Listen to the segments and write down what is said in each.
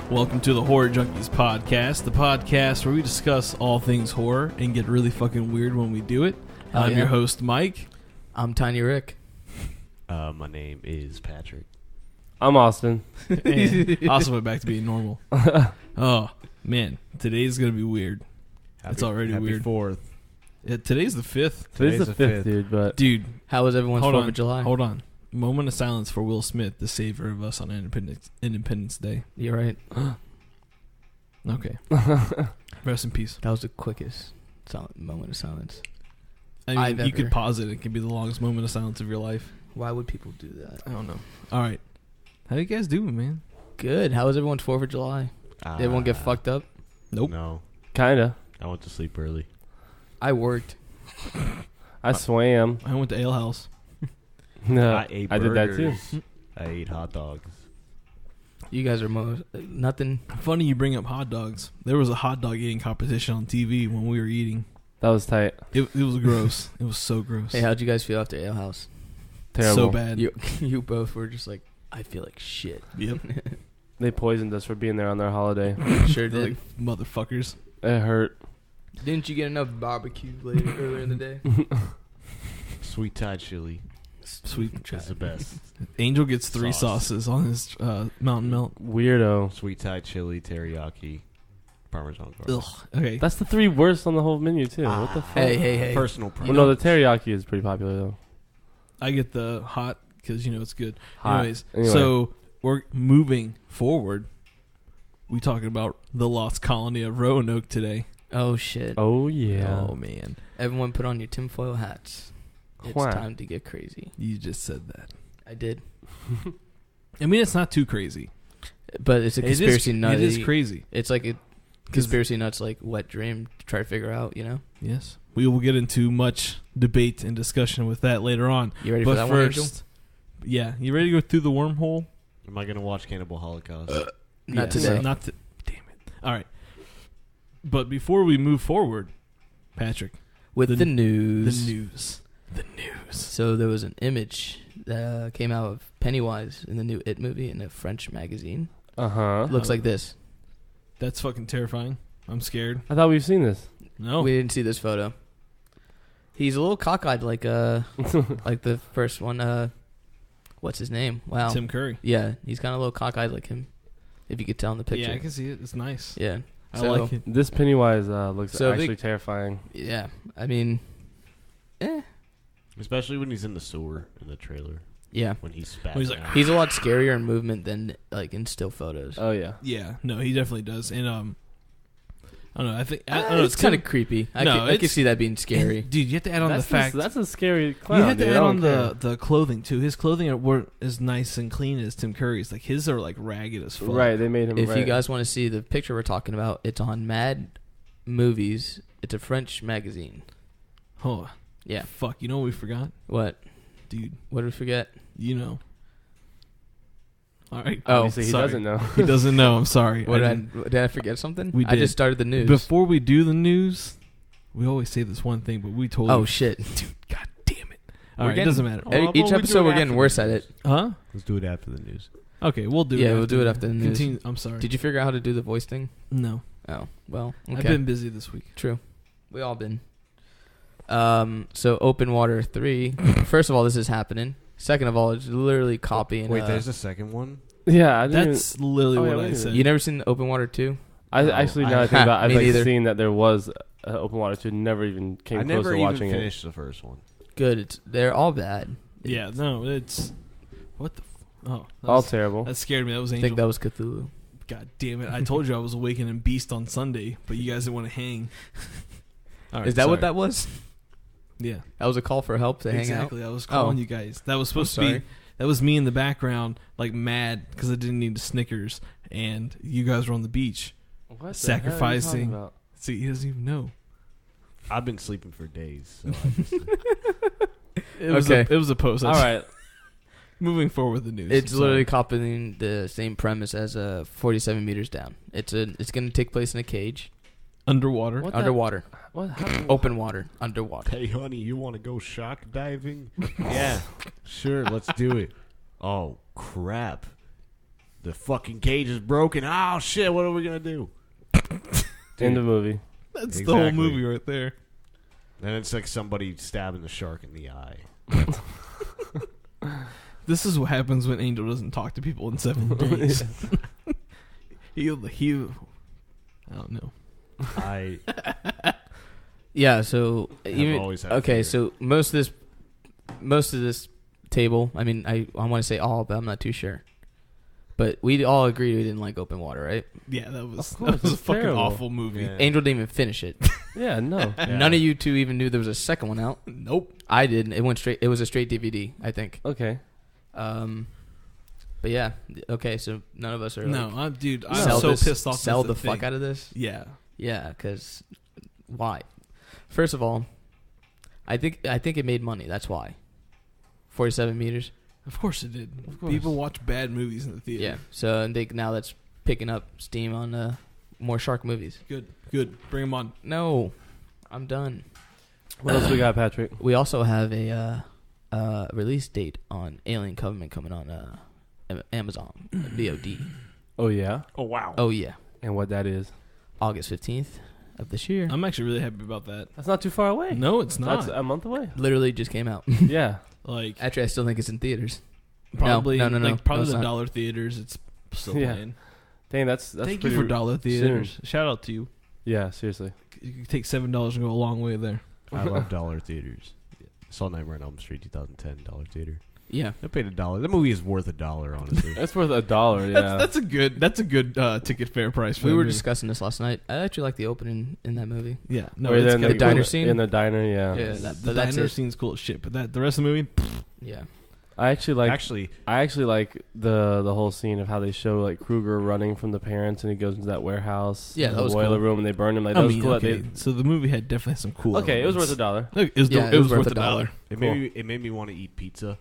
Welcome to the Horror Junkies podcast, the podcast where we discuss all things horror and get really fucking weird when we do it. I'm your host, Mike. I'm Tiny Rick. My name is Patrick. I'm Austin. And Austin went back to being normal. Oh, man. Today's going to be weird. It's already weird. 4th. Today's the 5th. Today's the 5th, dude. But Dude. How was everyone's 4th of July? Hold on. Moment of silence for Will Smith, the savior of us on Independence Day. You're right. Okay. Rest in peace. That was the quickest moment of silence. I mean, you could pause it. It could be the longest moment of silence of your life. Why would people do that? I don't know. All right. How you guys doing, man? Good. How was everyone's 4th of July? Did everyone get fucked up? Nope. No. Kinda. I went to sleep early. I worked. I swam. I went to Ale House. No, I ate I did that too. I ate hot dogs. You guys are nothing. Funny you bring up hot dogs. There was a hot dog eating competition on TV when we were eating. That was tight. It was gross. It was so gross. Hey, how'd you guys feel after Ale House? Terrible. So bad. You both were just like, I feel like shit. Yep. They poisoned us for being there on their holiday. Sure did. Like motherfuckers. It hurt. Didn't you get enough barbecue earlier in the day? Sweet Thai chili. Sweet. It's the best. Angel gets 3 Sauce. sauces on his Mountain Melt. Weirdo. Sweet Thai chili, teriyaki, Parmesan garlic. Ugh. Okay. That's the 3 worst on the whole menu too. What the fuck? Hey. Personal Well, preference. no, the teriyaki is pretty popular though. I get the hot because it's good. Hot. Anyways, Anyway. so we're moving forward. We talking about the lost colony of Roanoke today. Oh, shit. Oh yeah. Oh man, Everyone put on your tinfoil hats. It's Why? time to get crazy. you just said that. I did. I mean, it's not too crazy. But it's a conspiracy nut. It is crazy. It's like a conspiracy nuts, like wet dream to try to figure out, you know? Yes. We will get into much debate and discussion with that later on. You ready But for that one, Angel? first, yeah, you ready to go through the wormhole? Am I going to watch Cannibal Holocaust? Not Yes. today. Damn it. All right. But before we move forward, Patrick, With the news. The news. So there was an image that came out of Pennywise in the new It movie in a French magazine. Looks like this. That's fucking terrifying. I'm scared. I thought we've seen this. No. We didn't see this photo. He's a little cockeyed like like the first one. What's his name? Wow. Tim Curry. Yeah, he's kind of a little cockeyed like him. If you could tell in the picture. Yeah, I can see it. It's nice. Yeah. I like it. This Pennywise looks So actually terrifying. Yeah. I mean, Especially when he's in the sewer in the trailer. yeah. When he's spazzing When he's like, out. He's a lot scarier in movement than like in still photos. Oh yeah. Yeah. No, he definitely does. And I don't know. I don't know. It's kind of creepy. I could see that being scary. Dude, you have to add on the fact. That's a scary clown. You have to dude. add I on don't care. the clothing too. His clothing weren't as nice and clean as Tim Curry's. Like his are like ragged as fuck. Right, they made him. If right. you guys want to see the picture we're talking about, it's on Mad Movies. It's a French magazine. Oh Yeah. fuck! You know what we forgot, What? dude? What did we forget? You know. All right. Oh, Obviously, he sorry. doesn't know. He doesn't know. I'm sorry. Did I forget something? We I did. just started the news. Before we do the news, we always say this one thing, but we totally. Oh shit! Dude, god damn it! All We're right, it getting- doesn't matter. Oh, well, Each we do episode it we're after getting the worse at news. it. Huh? Let's do it after the news. Okay, we'll do it. Yeah, we'll do it after the news. Continue. I'm sorry. Did you figure out how to do the voice thing? No. Oh, well, okay. I've been busy this week. True. We all been. So Open Water 3. First of all, this is happening. Second of all, it's literally copying. Wait, there's a second one? Yeah, I didn't That's literally Oh, yeah, what wait I a said. You never seen Open Water 2? I No, actually I- now I think about. I've Me like neither. seen that there was Open Water 2. Never even came I close never to even watching finished the first one. Good. They're all bad. Yeah, no, it's what the. Oh, it. All terrible. that scared me. That was I Angel. think that was Cthulhu. God damn it! I told you I was awakening Beast on Sunday, but you guys didn't want to hang. All right, Is that what sorry. that was? Yeah, That was a call for help to hang out? exactly. I was calling Oh. you guys. That was supposed to sorry. be. That was me in the background, like mad because I didn't need the Snickers, and you guys were on the beach What the hell are you sacrificing. talking about? See, he doesn't even know. I've been sleeping for days. So I just, It was Okay. it was a post. All right. Moving forward with the news. It's Sorry. literally copying the same premise as 47 meters down. It's going to take place in a cage. underwater. What the- Underwater. What? How, Open water. Underwater. hey, honey, you want to go shark diving? Yeah, sure, let's do it. Oh, crap. the fucking cage is broken. Oh shit! What are we gonna do? End of movie. That's the whole movie right there. And it's like somebody stabbing the shark in the eye. This is what happens when Angel doesn't talk to people in 7 days. he I don't know. Yeah, so always had okay, fear. so most of this table, I mean, I want to say all, but I'm not too sure. But we all agreed we didn't like Open Water, right? Yeah, that was course, a it's fucking terrible. awful movie. Yeah. Angel didn't even finish it. Yeah, no. Yeah. None of you two even knew there was a second one out. Nope. I didn't. It went straight. It was a straight DVD, I think. Okay. But yeah, okay. So none of us are. No, dude, I'm sell so this- pissed off. Sell that's the fuck thing. out of this. Yeah. Yeah, because why? First of all, I think it made money. That's why. 47 meters. Of course it did. Of course. People watch bad movies in the theater. Yeah. So and now that's picking up steam on more shark movies. Good. Bring them on. No, I'm done. What else we got, Patrick? We also have a release date on Alien Covenant coming on Amazon VOD. Oh, yeah? Oh wow. Oh yeah, And what that is? August 15th of this year. I'm actually really happy about that. That's not too far away. No, it's not. That's a month away. Literally just came out. Yeah. Like Actually, I still think it's in theaters. probably, No. like probably No, it's the not. dollar theaters. It's still Yeah. playing. Dang, that's Thank pretty you for dollar theaters. soon. Shout out to you. Yeah, seriously. You can take $7 and go a long way there. I love dollar theaters. Saw Nightmare on Elm Street 2010 dollar theater. Yeah. I paid $1. That movie is worth $1, honestly. That's worth $1, yeah. That's a good ticket fare price. For We that were movie. discussing this last night. I actually like the opening in that movie. Yeah, no, Where it's they're in kinda the diner cool. scene? In the diner, yeah. Yeah, The but that's diner it. scene's cool as shit, but the rest of the movie, Yeah. I actually like Actually, like the whole scene of how they show like Kruger running from the parents and he goes into that warehouse. Yeah, in that the was boiler cool. room and they burn him. Like I that was mean, cool. okay. So the movie had definitely some cool. Okay, it was worth elements. $1. Look, it was, Yeah, it was worth $1. it Cool. made me want to eat pizza.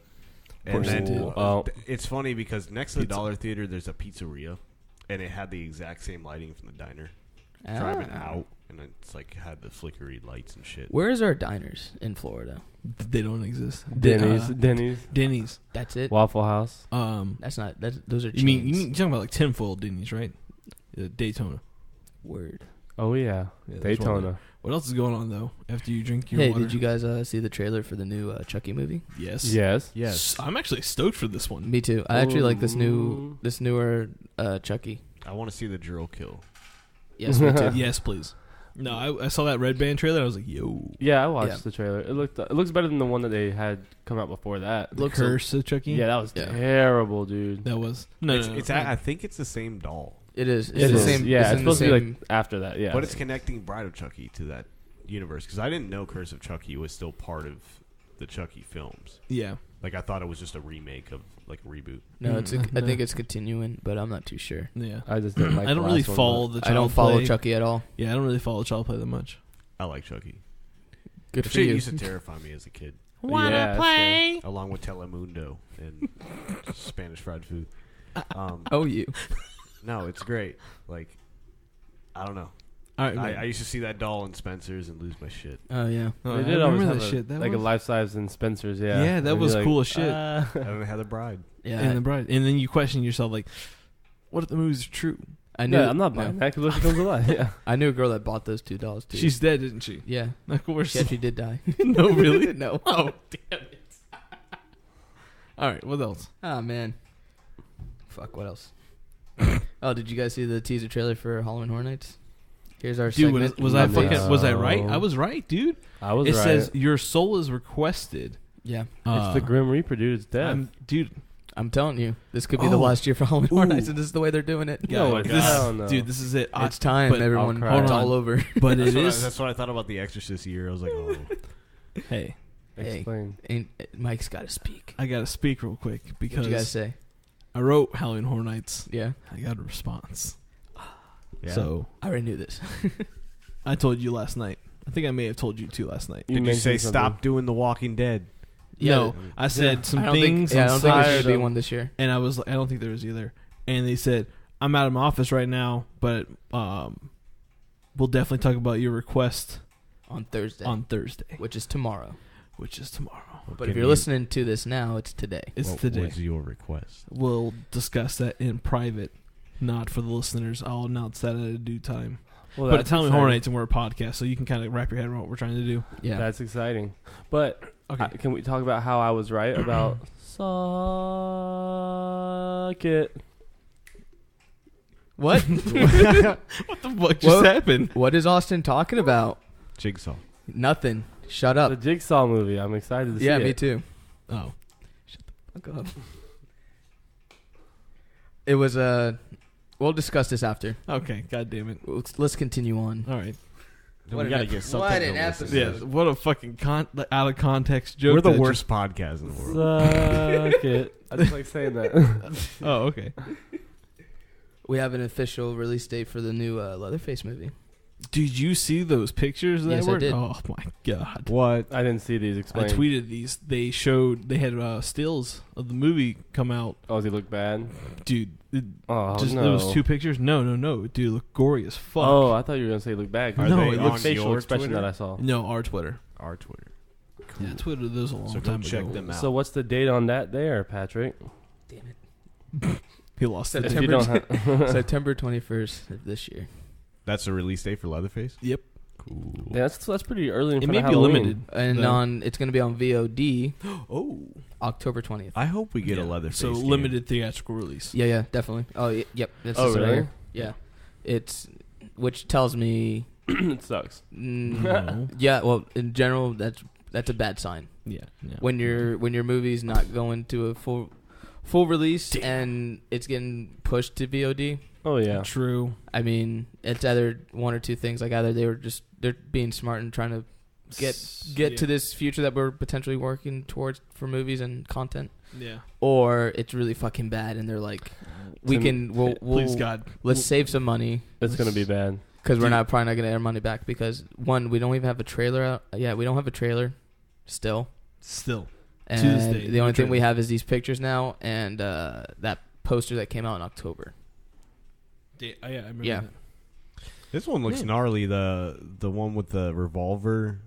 Of course And it then did. Oh. it's funny because next to the Pizza. dollar theater, there's a pizzeria, and it had the exact same lighting from the diner. Ah. Driving out, and it's like had the flickery lights and shit. Where is our diners in Florida? They don't exist. Denny's, Denny's. That's it. Waffle House. That's not. Those are chains. You mean you're talking about like tinfoil Denny's, right? Daytona. Word. Oh yeah, Yeah, there's one Daytona. there. What else is going on though? After you drink your Hey, water? did you guys see the trailer for the new Chucky movie? Yes. Yes. Yes, I'm actually stoked for this one. Me too. I actually like this Ooh. newer Chucky. I want to see the drill kill. Yes, me too. Yes, please. No, I saw that Red Band trailer. I was like, yo. Yeah, I watched Yeah. the trailer. It looks better than the one that they had come out before that. The Looks Curse of Chucky. Yeah, that was Yeah. terrible, dude. That was no. I think it's the same doll, It is. It's It the is. same. Yeah, it's in the supposed to be same- like after that. Yeah, but it's connecting Bride of Chucky to that universe because I didn't know Curse of Chucky was still part of the Chucky films. Yeah. Like I thought it was just a remake of like a reboot. No, it's. Mm, I no. think it's continuing, but I'm not too sure. Yeah. I just didn't like. I don't the really last one, follow the. Child I don't follow play. Chucky at all. Yeah, I don't really follow child play that much. I like Chucky. Good The for shit you. used to terrify me as a kid, Wanna yeah, play? along with Telemundo and Spanish fried food. Oh, you. No, it's great. Like, I don't know. All right. I used to see that doll in Spencer's and lose my shit. Oh yeah. Oh, They I did always remember have that shit. That like was, a life size in Spencer's. Yeah, Yeah, that And was you're cool as shit. And then they had the bride. Yeah. and the bride, and then you question yourself like, what if the movie's true? I knew. Yeah, I'm not buying that because what if she comes alive? Yeah, I knew a girl that bought those $2 too. She's dead, isn't she? yeah. Of course. She actually did die. No, really? No. Oh, damn it. All right, what else? Oh man. Fuck. What else? Oh, did you guys see the teaser trailer for Halloween Horror Nights? Here's our Dude, segment. was I No. fucking was I right? I was right, dude. I was It right. says your soul is requested. Yeah. it's the Grim Reaper, dude. It's dead. Dude. I'm telling you, this could be the Oh. last year for Halloween Horror Ooh. Nights, and this is the way they're doing it. No, this, hell no. dude, this is it. It's time, but everyone. I'll cry. It's Hold all on. over. But That's it what, is. that's what I thought about The Exorcist year. I was like, oh. Hey, Hey. Explain. Mike's got to speak. I gotta speak real quick What because you guys say? I wrote Halloween Horror Nights. Yeah. I got a response. Yeah. So I already knew this. I told you last night. I think I may have told you too last night. Did you mentioned say something. stop doing The Walking Dead? No, I said some I don't things think. Yeah, I don't think inside, there should be one this year. and I was. I don't think there is either. And they said I'm out of my office right now, but we'll definitely talk about your request On Thursday. on Thursday. Which is tomorrow. which is tomorrow. But if you're listening to this now, it's today. It's today. What's your request? We'll discuss that in private, not for the listeners. I'll announce that at a due time. Well, But Tell Me Horror Nights and we're a podcast, so you can kind of wrap your head around what we're trying to do. Yeah. That's exciting. But Okay. can we talk about how I was right about suck it? What? What the fuck just happened? What is Austin talking about? Jigsaw. Nothing. Shut The up. Jigsaw movie. I'm excited to see it. Yeah, me too. Oh. Fuck up. It was we'll discuss this after. Okay, god damn it. Let's continue on. All right. We gotta get something. what an to listen episode. to. Yeah, what a fucking out of context joke. We're the that worst podcast in the world. Suck it. I just like saying that. just- Oh, okay. We have an official release date for the new Leatherface movie. Did you see those pictures that Yes, I were? did. Oh my god. What? I didn't see these I explained. tweeted these. They had stills of the movie come out. Oh, does he look bad? Dude, Oh, just no. there was 2 pictures. No. Dude, it looked gory as fuck. Oh, I thought you were going to say look bad. Are No, they it on looked facial your expression Twitter? that I saw. No, our Twitter. Our Twitter. Yeah, Twitter. Those a long So go time check ago. them out. So what's the date on that there, Patrick? Damn it. He lost it. If you don't have, September 21st of this year. That's a release date for Leatherface? Yep. Cool. yeah, that's pretty early in It front may of be Halloween. limited. And though. it's going to be on VOD Oh. October 20th. I hope we get Yeah. a Leatherface So game. limited theatrical release. Yeah, definitely. Oh, yep. That's Oh, just what I really? hear. Yeah. Which tells me It sucks. No. yeah, well, in general that's a bad sign. Yeah. When your movie's not going to a full release and it's getting pushed to VOD. Oh, yeah. True. I mean, it's either one or two things. Like either they're being smart and trying to get to this future that we're potentially working towards for movies and content, Yeah. or it's really fucking bad and they're like, we'll Please God. let's save some money It's going to be bad. because we're probably not gonna get our money back because one, we don't even have a trailer out. Yeah, we don't have a trailer still. And And this day, the no only thing we trailer. have is these pictures now and that poster that came out in October. Yeah, I remember Yeah. that. This one looks Yeah. gnarly. The one with the revolver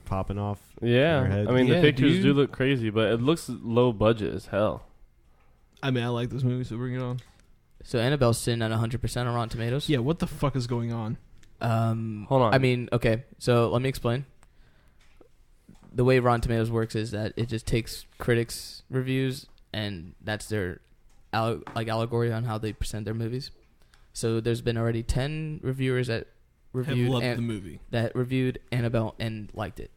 popping off. Yeah. Your head. I mean, Yeah, the pictures dude. do look crazy, but it looks low budget as hell. I mean, I like this movie, so bring it on. So Annabelle's sitting at 100% on Rotten Tomatoes. Yeah, what the fuck is going on? Hold on. I mean, okay, so let me explain. The way Rotten Tomatoes works is that it just takes critics' reviews and that's their allegory on how they present their movies. So there's been already 10 reviewers that Have reviewed loved the movie. that reviewed Annabelle and liked it.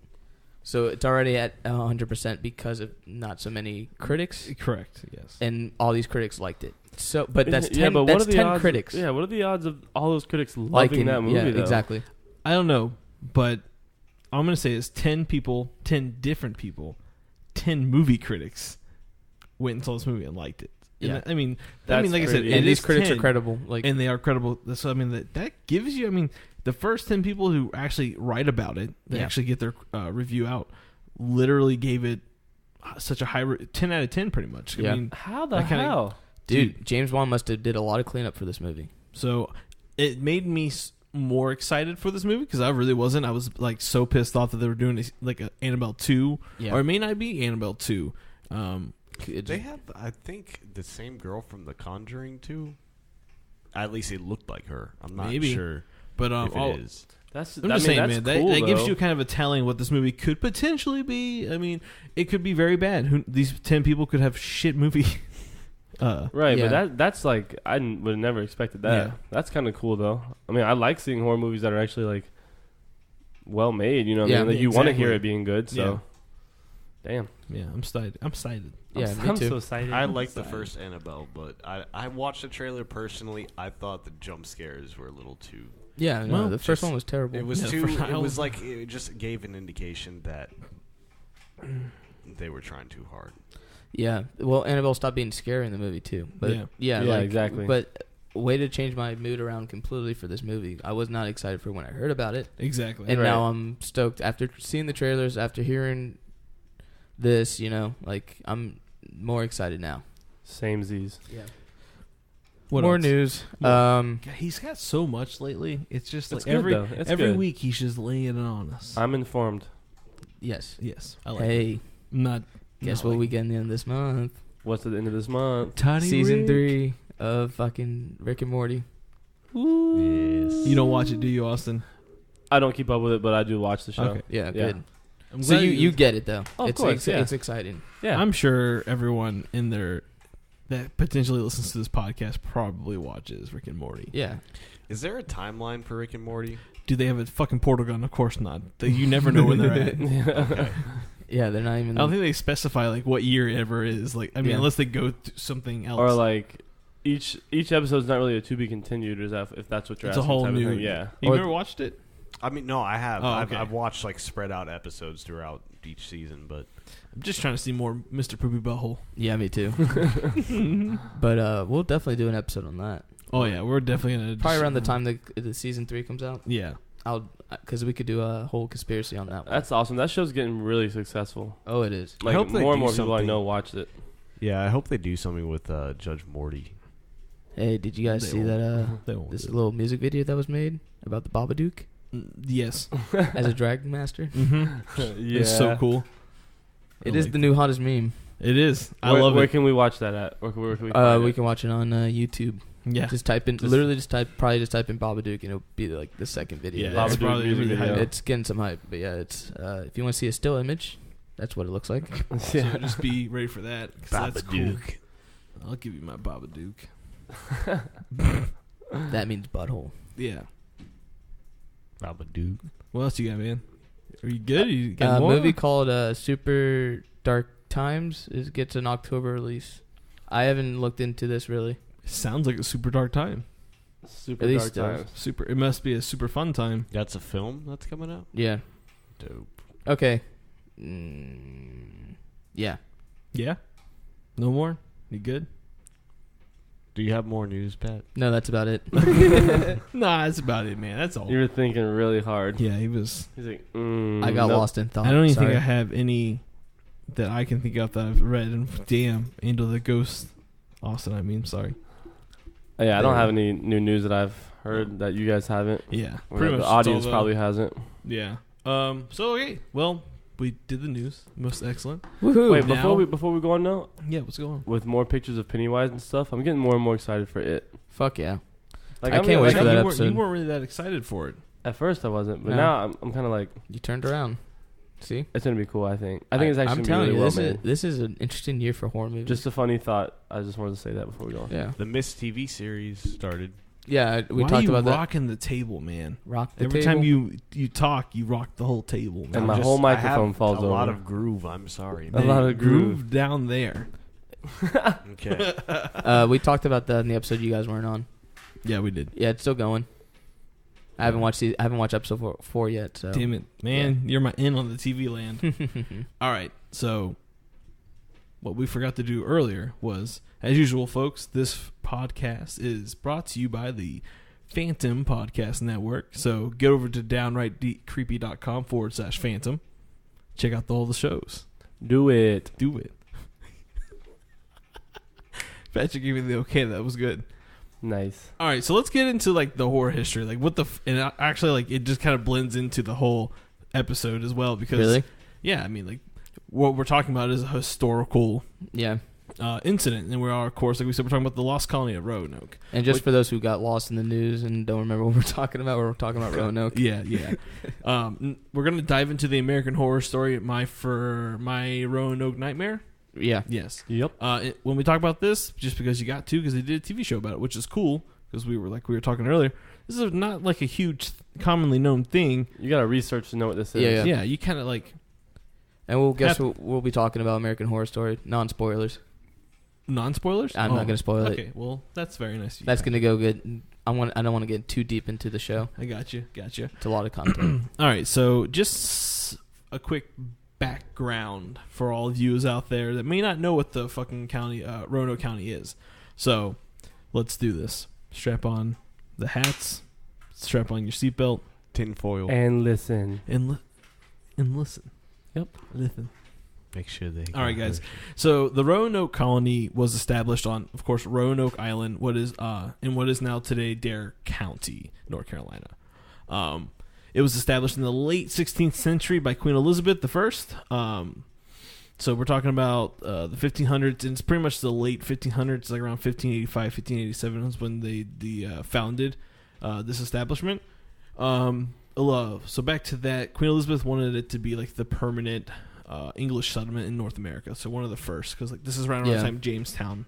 So it's already at 100% because of not so many critics, Correct. Yes. and all these critics liked it. So, but that's 10. Yeah, but that's what are the 10 odds? critics Yeah, what are the odds of all those critics loving liking that movie? Yeah, though? exactly. I don't know, but I'm gonna say it's 10 people, 10 different people, 10 movie critics went and saw this movie and liked it. And Yeah. I mean, That's like I said, crazy. it And these is critics 10, are credible. Like, and they are credible. So I mean, that gives you. I mean, the first 10 people who actually write about it, they Yeah. actually get their review out, literally gave it such a high 10 out of 10, pretty much. Yeah. I mean, How the that kinda- hell? dude, James Wan must have did a lot of cleanup for this movie. so it made me more excited for this movie because I really wasn't. I was like so pissed off that they were doing like a Annabelle 2, Yeah. or it may not be Annabelle 2. They have, I think, the same girl from The Conjuring too. At least it looked like her. I'm not Maybe. sure But if it is. That's I'm just saying, that's man, cool, that gives though. you kind of a telling what this movie could potentially be. I mean, it could be very bad. These 10 people could have shit movie. Right, Yeah. but that's like I would have never expected that. Yeah. That's kind of cool though. I mean, I like seeing horror movies that are actually like well made. You know, what I Yeah, mean, like, you want to exactly. hear it being good. So, damn, Yeah, I'm excited. Yeah, me I'm too. so excited. I like the first Annabelle, but I watched the trailer personally. I thought the jump scares were a little too. Yeah, no, Well, the first just- one was terrible. It was Yeah, too. for- It was like it just gave an indication that they were trying too hard. Yeah, well, Annabelle stopped being scary in the movie too. But Yeah. yeah, Yeah, like, exactly. But way to change my mood around completely for this movie. I was not excited for when I heard about it, Exactly. and Right. now I'm stoked after seeing the trailers, after hearing this. You know, like I'm more excited now. Same Z's. Yeah. What More else? news. God, he's got so much lately. It's just It's like good, though. It's every good. week he's just laying it on us. I'm informed. Yes. Yes. I like it. Hey, Not. guess not what like we get in the end of this month? What's at the end of this month? Tiny Season Rick. 3 of fucking Rick and Morty. Yes. You don't watch it, do you, Austin? I don't keep up with it, but I do watch the show. Okay. Yeah, Yeah. good. I'm So glad you get it though. Oh, of it's course, yeah. it's exciting. Yeah. I'm sure everyone in there that potentially listens to this podcast probably watches Rick and Morty. Yeah. Is there a timeline for Rick and Morty? Do they have a fucking portal gun? Of course not. You never know where they're at. Okay. Yeah, they're not even. I don't think they specify like what year it ever is. Like, I mean, Yeah. unless they go to something else. Or like each episode's not really a to be continued, is that if that's what you're It's a asking? whole type of new. thing. Yeah. You Or- ever watched it? I mean, no, I have. Oh, okay. I've watched like spread out episodes throughout each season, but I'm just trying to see more Mr. Poopy Butthole. Yeah, me too. But we'll definitely do an episode on that. Oh yeah, we're definitely gonna Probably around the time the season 3 comes out. Yeah. Because we could do a whole conspiracy on that one. That's awesome. That show's getting really successful. Oh, it is. Like hope they more and do more people I something. know watched it. yeah, I hope they do something with Judge Morty. Hey, did you guys They see won't. that They won't this do it. little music video that was made about the Babadook Yes. as a drag master? Mm-hmm. Yeah. It's so cool. It is the new hottest meme. It is. I Where, love where it. can we watch that at? Where can we find We it? can watch it on YouTube. Yeah. Just type in, probably just type in Babadook and it'll be like the second video. Yeah, Babadook it's probably music really video. hype. It's getting some hype, but yeah, it's if you want to see a still image, that's what it looks like. So just be ready for that. 'Cause that's cool. Babadook. I'll give you my Babadook. That means butthole. Yeah. Babadook. What else you got, man? Are you good? You A got more? movie called Super Dark Times gets an October release. I haven't looked into this really. Sounds like a super dark time. Super At least dark times. Super. It must be a super fun time. That's a film that's coming out? Yeah. Dope. Okay. Yeah. Yeah. No more. You good? Do you have more news, Pat? No, that's about it. Nah, that's about it, man. That's all. You were thinking really hard. Yeah, he was. He's like, I got nope. lost in thought. I don't even Sorry. think I have any that I can think of that I've read. And damn, Angel the Ghost. Austin, I mean, sorry. Yeah, I don't have any new news that I've heard that you guys haven't. Yeah, Or pretty that much. the audience it's all probably hasn't. Yeah. So okay. Well, we did the news. Most excellent. Woohoo. Wait, now- before we go on now, Yeah. What's going on? with more pictures of Pennywise and stuff, I'm getting more and more excited for it. Fuck yeah. Like I I'm can't wait like, for that you episode. weren't really that excited for it. At first I wasn't, but No. now I'm kind of like, You turned around. See? it's gonna be cool. I think it's actually I'm gonna be telling really you, well this made. this is an interesting year for horror movies. Just a funny thought. I just wanted to say that before we go on. yeah. The Mist TV series started. Yeah, we Why talked are you about that. rocking the table, man? Rock the Every table. time you talk, you rock the whole table. Man. And my I'm whole I have microphone falls a lot over. of groove. I'm sorry. A lot of groove down there. Okay. We talked about that in the episode you guys weren't on. Yeah, we did. Yeah, it's still going. I haven't watched episode 4 yet. So. Damn it, man! You're my in on the TV land. All right, so what we forgot to do earlier was, as usual, folks, this podcast is brought to you by the Phantom Podcast Network. So get over to downrightcreepy.com/Phantom. Check out all the shows. Do it. Do it. Patrick gave me the okay. That was good. Nice. All right, so let's get into like the horror history, like what the and actually like it just kind of blends into the whole episode as well because Really? yeah, I mean like what we're talking about is a historical Yeah. incident, and we are of course like we said we're talking about the lost colony of Roanoke. And just for those who got lost in the news and don't remember what we're talking about Roanoke. Yeah. We're gonna dive into the American Horror Story, my Roanoke Nightmare. Yeah. Yes. Yep. When we talk about this, just because you got to, because they did a TV show about it, which is cool, because we were talking earlier. This is not like a huge, commonly known thing. You gotta research to know what this is. Yeah. Yeah, you kind of like And we'll be talking about American Horror Story. Non-spoilers. non-spoilers. I'm not going to spoil it. Okay, well that's very nice. Of you. That's going to go good. I don't want to get too deep into the show. I got you. It's a lot of content. All right, so just a quick background for all of you out there that may not know what the fucking county, Roanoke County is. So let's do this. Strap on the hats. Strap on your seatbelt. Tinfoil. And listen. And listen. Yep. Listen. Make sure they. All right, guys. So the Roanoke Colony was established on, of course, Roanoke Island, in what is now today Dare County, North Carolina. It was established in the late 16th century by Queen Elizabeth I. So we're talking about the 1500s, and it's pretty much the late 1500s, like around 1585, 1587 is when they founded this establishment. So back to that, Queen Elizabeth wanted it to be like the permanent English settlement in North America. So one of the first, because like this is around the time Jamestown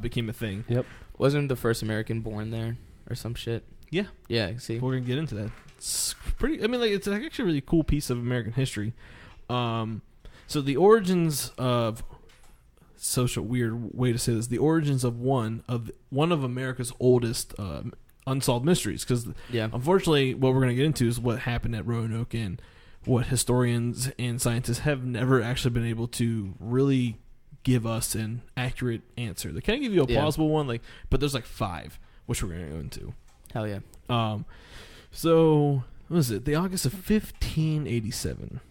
became a thing. Yep. Wasn't the first American born there or some shit? Yeah. Yeah, see. We're going to get into that. It's pretty, I mean, like it's actually a really cool piece of American history. So the origins of, such a weird way to say this, the origins of one of America's oldest unsolved mysteries, because unfortunately what we're going to get into is what happened at Roanoke, and what historians and scientists have never actually been able to really give us an accurate answer. They kind of give you a plausible one, like, but there's like 5, which we're going to go into. Hell yeah. So what was it? The August of 1587.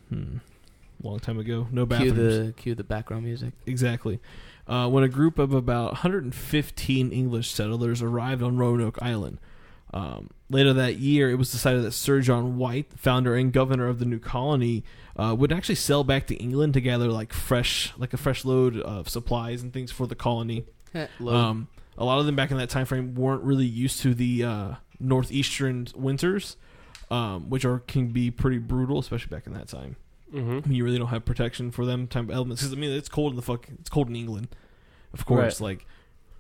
Long time ago. No bathrooms. Cue the background music. Exactly. When a group of about 115 English settlers arrived on Roanoke Island. Later that year, it was decided that Sir John White, founder and governor of the new colony, would actually sail back to England to gather a fresh load of supplies and things for the colony. A lot of them back in that time frame weren't really used to the northeastern winters, which can be pretty brutal, especially back in that time. Mm-hmm. You really don't have protection for them type of elements, because I mean it's cold in England, of course, right.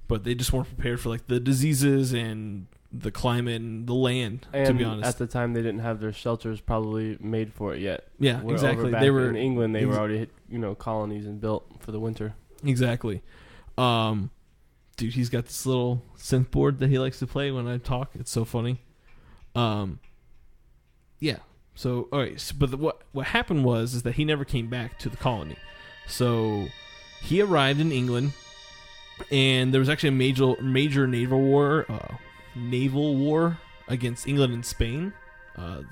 But they just weren't prepared for the diseases and the climate and the land. And to be honest, at the time they didn't have their shelters probably made for it yet. Yeah, exactly. They were in England. They were already colonies and built for the winter. Exactly. Dude, he's got this little synth board that he likes to play when I talk. It's so funny. Yeah. So, all right. But what happened was that he never came back to the colony. So he arrived in England, and there was actually a major naval war against England and Spain. The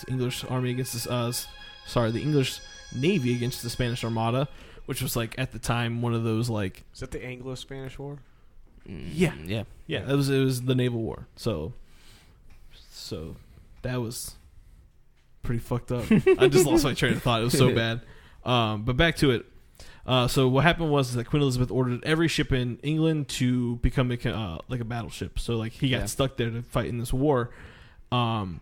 English army against the English Navy against the Spanish Armada, which was at the time one of those Is that the Anglo-Spanish War? Yeah. It was the naval war. So that was pretty fucked up. I just lost my train of thought. It was so bad. But back to it. So what happened was that Queen Elizabeth ordered every ship in England to become like a battleship. So he got stuck there to fight in this war. So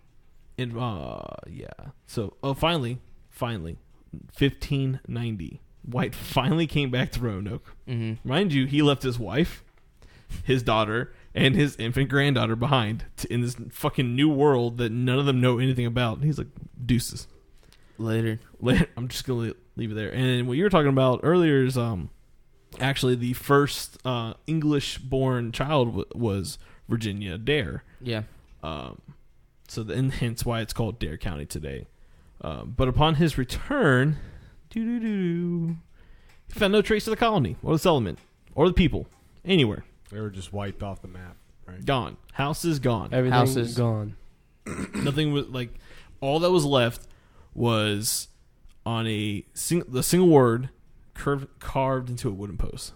finally, 1590, White finally came back to Roanoke. Mm-hmm. Mind you, he left his wife, his daughter, and his infant granddaughter behind in this fucking new world that none of them know anything about. And he's like, deuces. Later. I'm just going to leave it there. And what you were talking about earlier is actually the first English-born child was Virginia Dare. Yeah. And hence why it's called Dare County today. But upon his return, he found no trace of the colony or the settlement or the people anywhere. They were just wiped off the map, right? Gone. House is gone. Everything is gone. Nothing was all that was left was on the single word carved into a wooden post.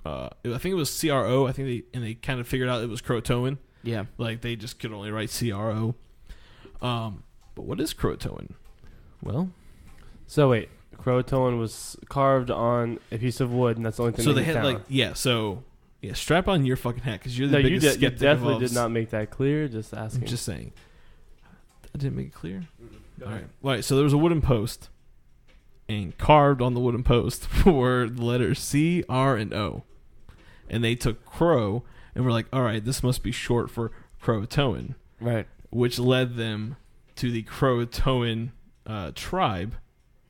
I think it was CRO. I think they kind of figured out it was Croatoan. Yeah. They just could only write CRO. But what is Croatoan? Well, so wait, Croatoan was carved on a piece of wood, and that's the only thing. So they had strap on your fucking hat, because you're the biggest skeptic. You definitely did not make that clear. Just asking. I'm just saying. I didn't make it clear. All right. So there was a wooden post, and carved on the wooden post were the letters C, R, and O, and they took Crow and were like, all right, this must be short for Croatoan, right? Which led them to the Croatoan tribe,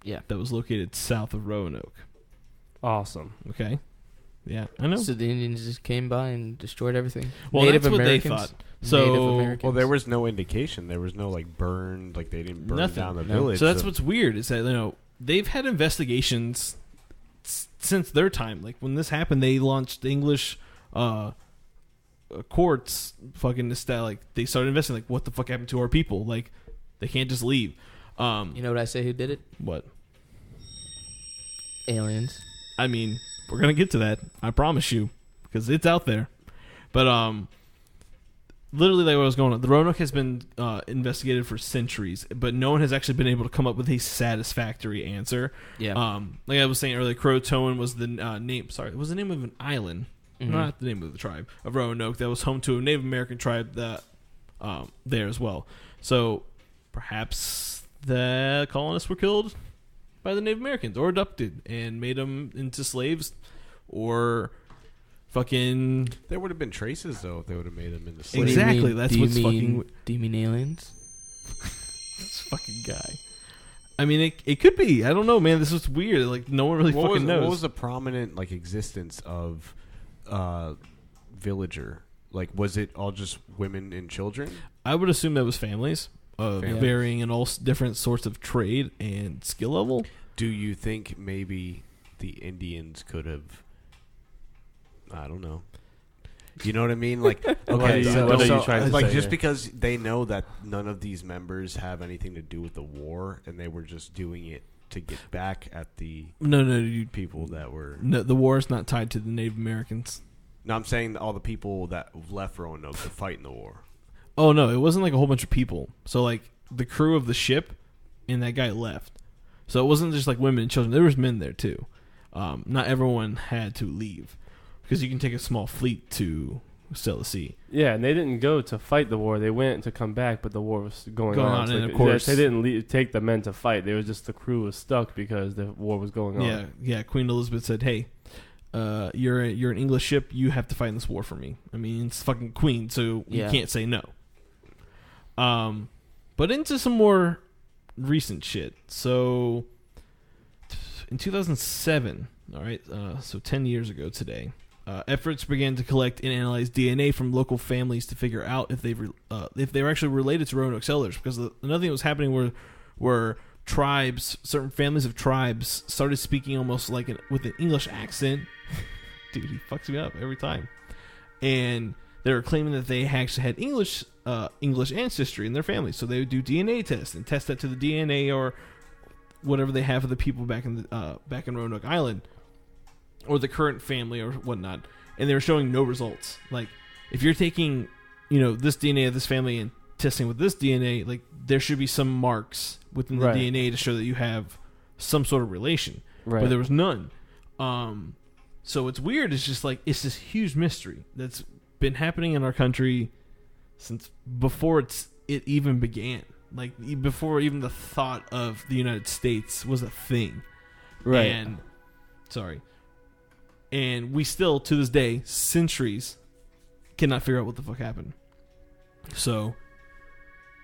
that was located south of Roanoke. Awesome. Okay. Yeah, I know. So the Indians just came by and destroyed everything. Well, Native that's Americans, what they thought. So, there was no indication. There was no burned, they didn't burn down the village. So that's what's weird is that they've had investigations since their time. When this happened, they launched English courts. Fucking they started investigating. What the fuck happened to our people? They can't just leave. You know what I say? Who did it? What? Aliens. I mean, we're gonna get to that. I promise you, because it's out there. But literally like what was going on. The Roanoke has been investigated for centuries, but no one has actually been able to come up with a satisfactory answer. Yeah. Like I was saying earlier, Croatoan was the name. Sorry, it was the name of an island, not the name of the tribe of Roanoke that was home to a Native American tribe that there as well. So perhaps the colonists were killed by the Native Americans or abducted and made them into slaves, or fucking. There would have been traces though if they would have made them into slaves. Exactly. That's what's fucking. Do you mean aliens? This fucking guy. I mean, it could be. I don't know, man. This is weird. Like no one really fucking knows. What was the prominent like existence of villager? Like, was it all just women and children? I would assume that was families of varying in all different sorts of trade and skill level. Do you think maybe the Indians could have? I don't know. You know what I mean? Like, okay, what are you trying to like say just here? because they know that none of these members have anything to do with the war, and they were just doing it to get back at the people that were. No, the war is not tied to the Native Americans. No, I'm saying all the people that left Roanoke to fight in the war. Oh no, it wasn't like a whole bunch of people. So like the crew of the ship and that guy left. So it wasn't just like women and children. There was men there too. Not everyone had to leave because you can take a small fleet to sail the sea. Yeah, and they didn't go to fight the war. They went to come back, but the war was going on. So and of course they didn't take the men to fight. They were just the crew was stuck because the war was going on. Yeah. Queen Elizabeth said, "Hey, you're an English ship. You have to fight in this war for me. I mean, it's fucking Queen, so you can't say no." But into some more recent shit. So in 2007, all right, so 10 years ago today, efforts began to collect and analyze DNA from local families to figure out if they were actually related to Roanoke settlers. Because another thing that was happening were tribes, certain families of tribes, started speaking almost like with an English accent. Dude, he fucks me up every time. And they were claiming that they actually had English ancestry in their family, so they would do DNA tests and test that to the DNA or whatever they have of the people back in Roanoke Island, or the current family or whatnot, and they were showing no results. Like, if you're taking, this DNA of this family and testing with this DNA, like there should be some marks within the DNA to show that you have some sort of relation, but there was none. So it's weird. It's just like it's this huge mystery that's been happening in our country since before it even began. Like before even the thought of the United States was a thing. Right. And we still, to this day, centuries, cannot figure out what the fuck happened. So,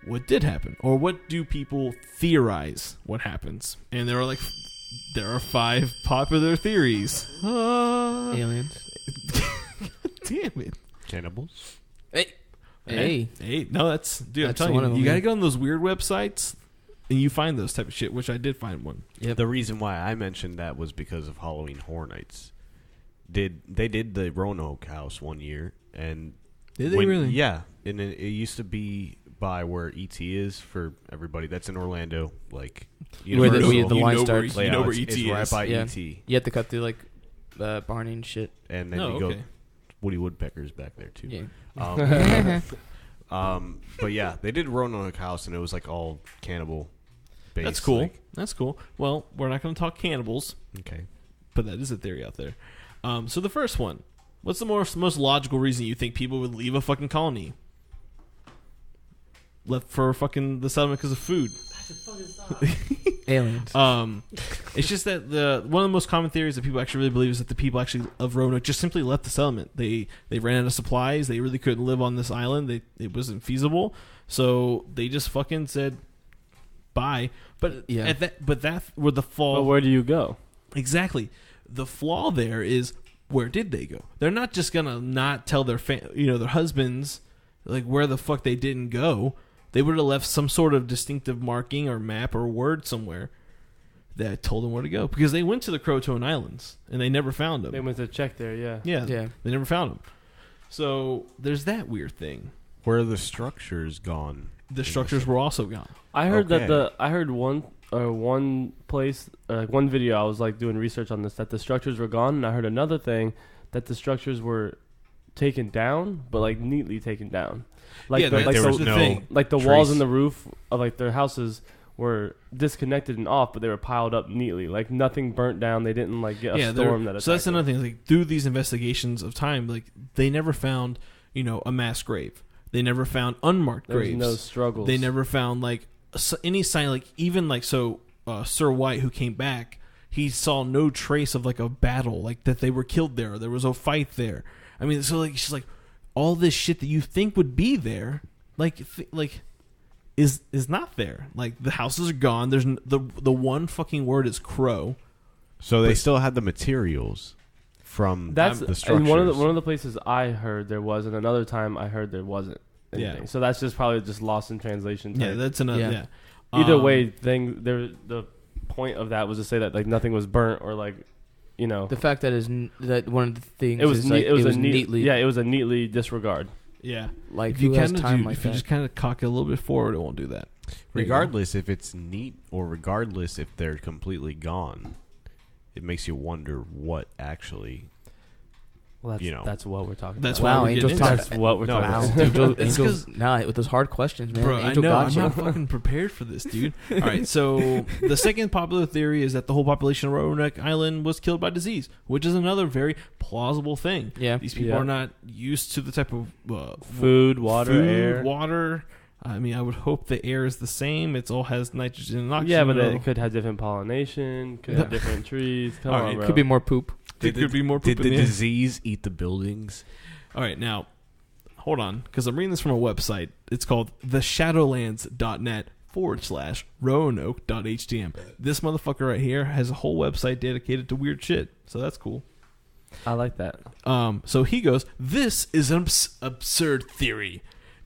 what did happen? Or what do people theorize what happens? And there are 5 popular theories. Aliens. Damn it. Cannibals. Hey. No, that's I'm That's telling one you, of you them, gotta go on those weird websites and you find those type of shit, which I did find one. Yep. The reason why I mentioned that was because of Halloween Horror Nights. They did the Roanoke house one year, and did they really? Yeah, and it used to be by where ET is for everybody. That's in Orlando, like where the line starts. You know where ET it's is. right by ET. You have to cut through like Barney and shit. And then you go. Woody Woodpecker's back there too. Yeah. But yeah, they did Roanoke house, and it was like all cannibal based. That's cool. That's cool. Well, we're not going to talk cannibals. Okay. But that is a theory out there. So the first one. What's the most logical reason you think people would leave a fucking colony? Left for fucking the settlement because of food. Aliens. It's just that one of the most common theories that people actually really believe is that the people actually of Roanoke just simply left the settlement. They ran out of supplies. They really couldn't live on this island. It wasn't feasible. So they just fucking said bye. But that where the fall. But where do you go? Exactly. The flaw there is, where did they go? They're not just gonna not tell their their husbands like where the fuck they didn't go. They would have left some sort of distinctive marking or map or word somewhere that told them where to go, because they went to the Croatoan Islands and they never found them. They went to check there, yeah. Yeah. They never found them. So there's that weird thing. Where are the structures gone? The structures were also gone. I heard one place, one video. I was like doing research on this, that the structures were gone, and I heard another thing that the structures were taken down, but like neatly taken down. Like Yeah, the, like there was the, no thing. like the trace. walls and the roof of like their houses were disconnected and off, but they were piled up neatly. Like nothing burnt down. They didn't like get a storm that attacked so that's them. another thing. Like through these investigations of time, like they never found a mass grave. They never found unmarked There was graves. no struggles. They never found like any sign. Like even like Sir White, who came back, he saw no trace of like a battle, like that they were killed there. Or there was a fight there. I mean, so like it's just like all this shit that you think would be there, is not there. Like the houses are gone. There's the one fucking word is crow. So they still had the materials from That's the structures. and one of the places I heard there was, and another time I heard there wasn't anything. Yeah. So that's just probably just lost in translation. Yeah, type. that's another. Yeah. Yeah. Either way, the point of that was to say that like nothing was burnt or like The fact that that one of the things it was is, like, it was neatly it was a neatly disregard. Yeah. like If you who has kind of time do, like if you that? just kind of cock it a little bit forward, it won't do that. Regardless if it's neat or regardless if they're completely gone, it makes you wonder what actually. Well, that's what we're talking That's about. why Wow, we're Angel's getting into talking. That's what we're talking about. Angels, with those hard questions, man. Bro, Angel I know. got I'm you. not fucking prepared for this, dude. All right, so the second popular theory is that the whole population of Roanoke Island was killed by disease, which is another very plausible thing. Yeah. These people Yeah. are not used to the type of Food, water, air. I mean, I would hope the air is the same. It all has nitrogen and oxygen. Yeah, but it could have different pollination. Could have different trees. Come All on, right, bro. Could be more poop. It could be more Did poop the in the air. disease eat the buildings? All right, now, hold on, because I'm reading this from a website. It's called theshadowlands.net/Roanoke.htm. This motherfucker right here has a whole website dedicated to weird shit, so that's cool. I like that. So he goes, this is an absurd theory.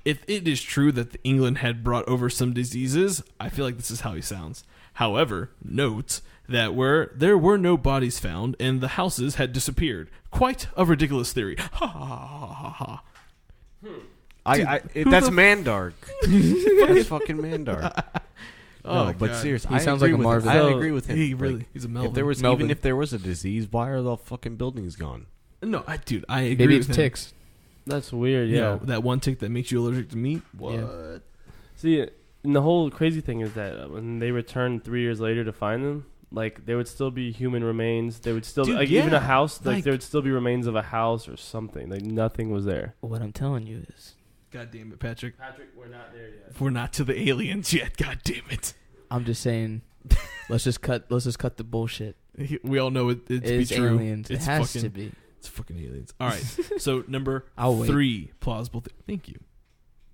If it is true that England had brought over some diseases, I feel like this is how he sounds. However, note that there were no bodies found and the houses had disappeared. Quite a ridiculous theory. Ha ha ha ha ha. That's Mandark. That's fucking Mandark. No, but God. seriously, He I sounds agree like a with him. Marvin. I agree with him. He's a Melvin. If there was Melvin. even if there was a disease, why are the fucking buildings gone? No, I agree Maybe with it's him. ticks. That's weird. You Yeah. know, that one tick that makes you allergic to meat. What? Yeah. See, and the whole crazy thing is that when they returned 3 years later to find them, like there would still be human remains. There would still Dude, be, like yeah. even a house. Like Like- there would still be remains of a house or something. Like nothing was there. What I'm telling you is, God damn it, Patrick. Patrick, we're not there yet. We're not to the aliens yet. God damn it. I'm just saying, let's just cut the bullshit. We all know it's It's be true. aliens. It's it has fucking, to be. It's fucking aliens. All right. So number I'll wait. 3 plausible. Thank you.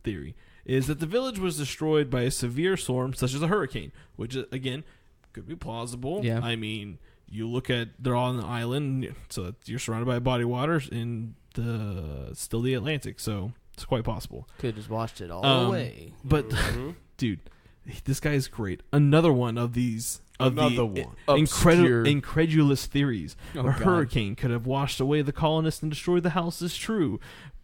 Theory is that the village was destroyed by a severe storm, such as a hurricane, which again could be plausible. Yeah. I mean, you look at they're all on an island, so you're surrounded by a body of water in still the Atlantic, so it's quite possible. Could have just washed it all Um, away. But dude, this guy is great. Another one of these Another one. Obscure. incredulous theories. Oh, A God. hurricane could have washed away the colonists and destroyed the house is true.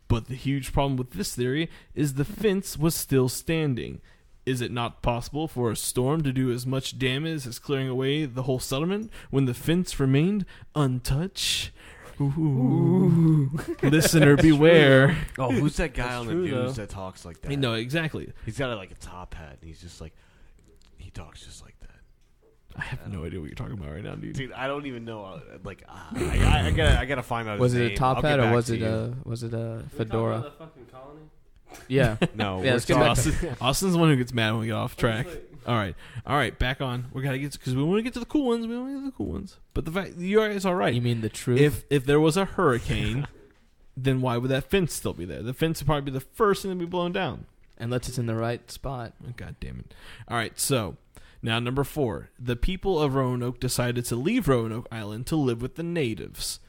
But the huge problem with this theory is the fence was still standing. Is it not possible for a storm to do as much damage as clearing away the whole settlement when the fence remained untouched? Ooh. Listener, beware. Oh, who's that guy That's on the true, news though. that talks like that? No, exactly. He's got like a top hat, and he's just like, he talks just like that. I have no idea what you're talking about right now, dude. Dude, I don't even know. Like, I gotta find out. Was his it a name. top I'll get hat or back was to it you. a fedora? The fucking colony? Yeah. No, Yeah, we're let's get back talking- Austin's the one who gets mad when we get off track. All right, back on. We gotta get because we want to get to the cool ones. We want to get to the cool ones. But the fact you guys are right. You mean the truth? If there was a hurricane, then why would that fence still be there? The fence would probably be the first thing to be blown down. Unless it's in the right spot. Oh, God damn it! All right, so now number 4, the people of Roanoke decided to leave Roanoke Island to live with the natives.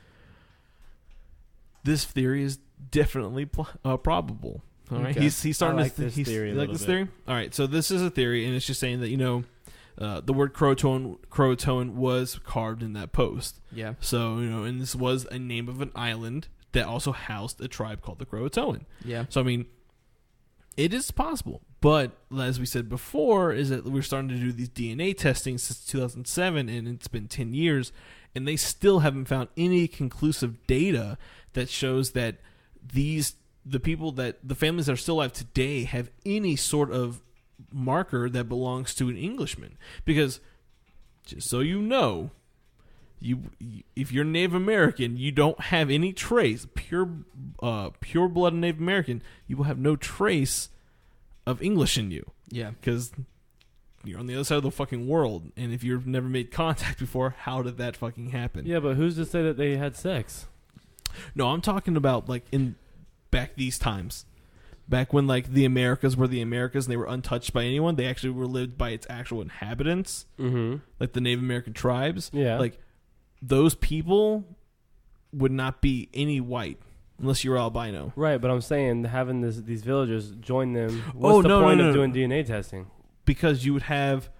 This theory is definitely probable. All right, Okay. he's starting I like to this theory a you like little this bit. theory. All right, so this is a theory, and it's just saying that the word Croatoan was carved in that post. Yeah. So and this was a name of an island that also housed a tribe called the Croatoan. Yeah. So I mean, it is possible, but as we said before, is that we're starting to do these DNA testing since 2007, and it's been 10 years, and they still haven't found any conclusive data that shows that the people the families that are still alive today have any sort of marker that belongs to an Englishman. Because, just so you know, if you're Native American, you don't have any trace, pure blood Native American, you will have no trace of English in you. Yeah. Because you're on the other side of the fucking world, and if you've never made contact before, how did that fucking happen? Yeah, but who's to say that they had sex? No, I'm talking about like in back these times. Back when like the Americas were the Americas and they were untouched by anyone, they actually were lived by its actual inhabitants, like the Native American tribes. Yeah, like those people would not be any white unless you were albino. Right, but I'm saying having these villagers join them. What's the point of doing DNA testing? Because you would have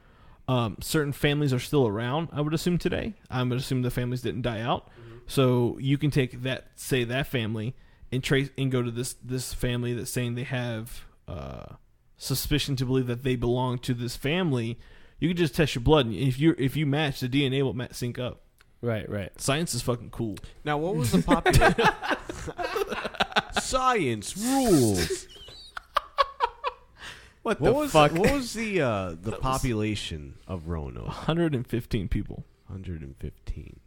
certain families are still around. I would assume today. I would assume the families didn't die out, so you can take that family and trace and go to this family that's saying they have suspicion to believe that they belong to this family. You can just test your blood, and if you match, the DNA will sync up. Right. Science is fucking cool. Now, what was the popular science rules? What the fuck? What was the population of Roanoke? 115 people. 115.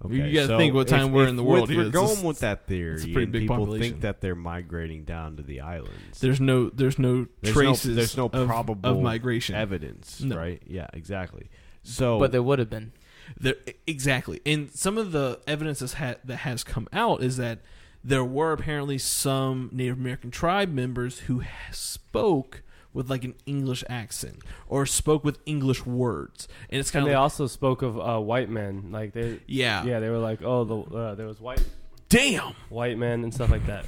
Okay, you got to think what time we're in the world here. We're going with that theory. It's a pretty big people population. Think that they're migrating down to the islands. There's no traces. There's no probable of migration evidence, no. Right? Yeah, exactly. So, but there would have been. Exactly, and some of the evidence that has come out is that there were apparently some Native American tribe members who spoke with like an English accent or spoke with English words, and it's kind of. They also spoke of white men, like they. Yeah. They were like, oh, there was white men and stuff like that.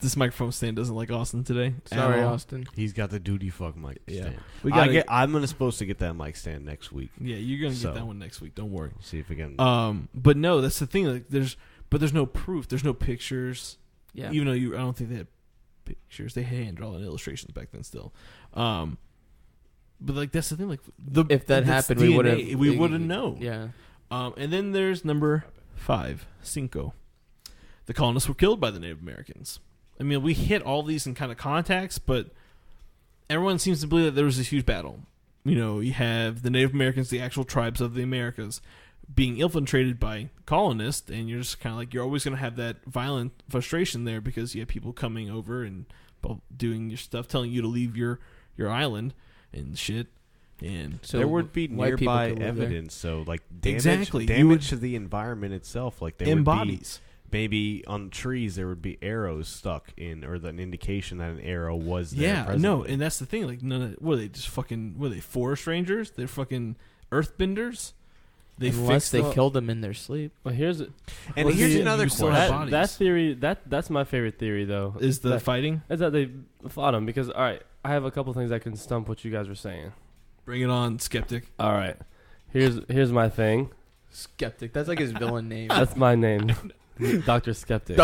This microphone stand doesn't like Austin today. Sorry, Austin. He's got the duty fuck mic stand. I'm supposed to get that mic stand next week. Yeah, you're gonna get that one next week. Don't worry. See if we can. But no, that's the thing. Like, there's no proof. There's no pictures. Yeah. Even though I don't think they had pictures. They had hand-drawn illustrations back then still. But like that's the thing. Like if that happened, DNA, we would have known. Yeah. And then there's number 5, Cinco. The colonists were killed by the Native Americans. I mean, we hit all these in kind of context, but everyone seems to believe that there was this huge battle. You know, you have the Native Americans, the actual tribes of the Americas, being infiltrated by colonists, and you're just kind of like, you're always going to have that violent frustration there because you have people coming over and doing your stuff, telling you to leave your island and shit. And so there would be nearby evidence, so like damage to the environment itself, like there bodies. Maybe on trees there would be arrows stuck in, or an indication that an arrow was there. Yeah, no, and that's the thing. Like, were they forest rangers? They're fucking earthbenders. Unless they killed them in their sleep. Well, here's another question. That theory, that's my favorite theory, though. Is the fighting? Is that they fought them? Because, all right, I have a couple things that can stump what you guys were saying. Bring it on, Skeptic. All right, here's my thing. Skeptic. That's like his villain name. That's my name. Dr. Skeptic.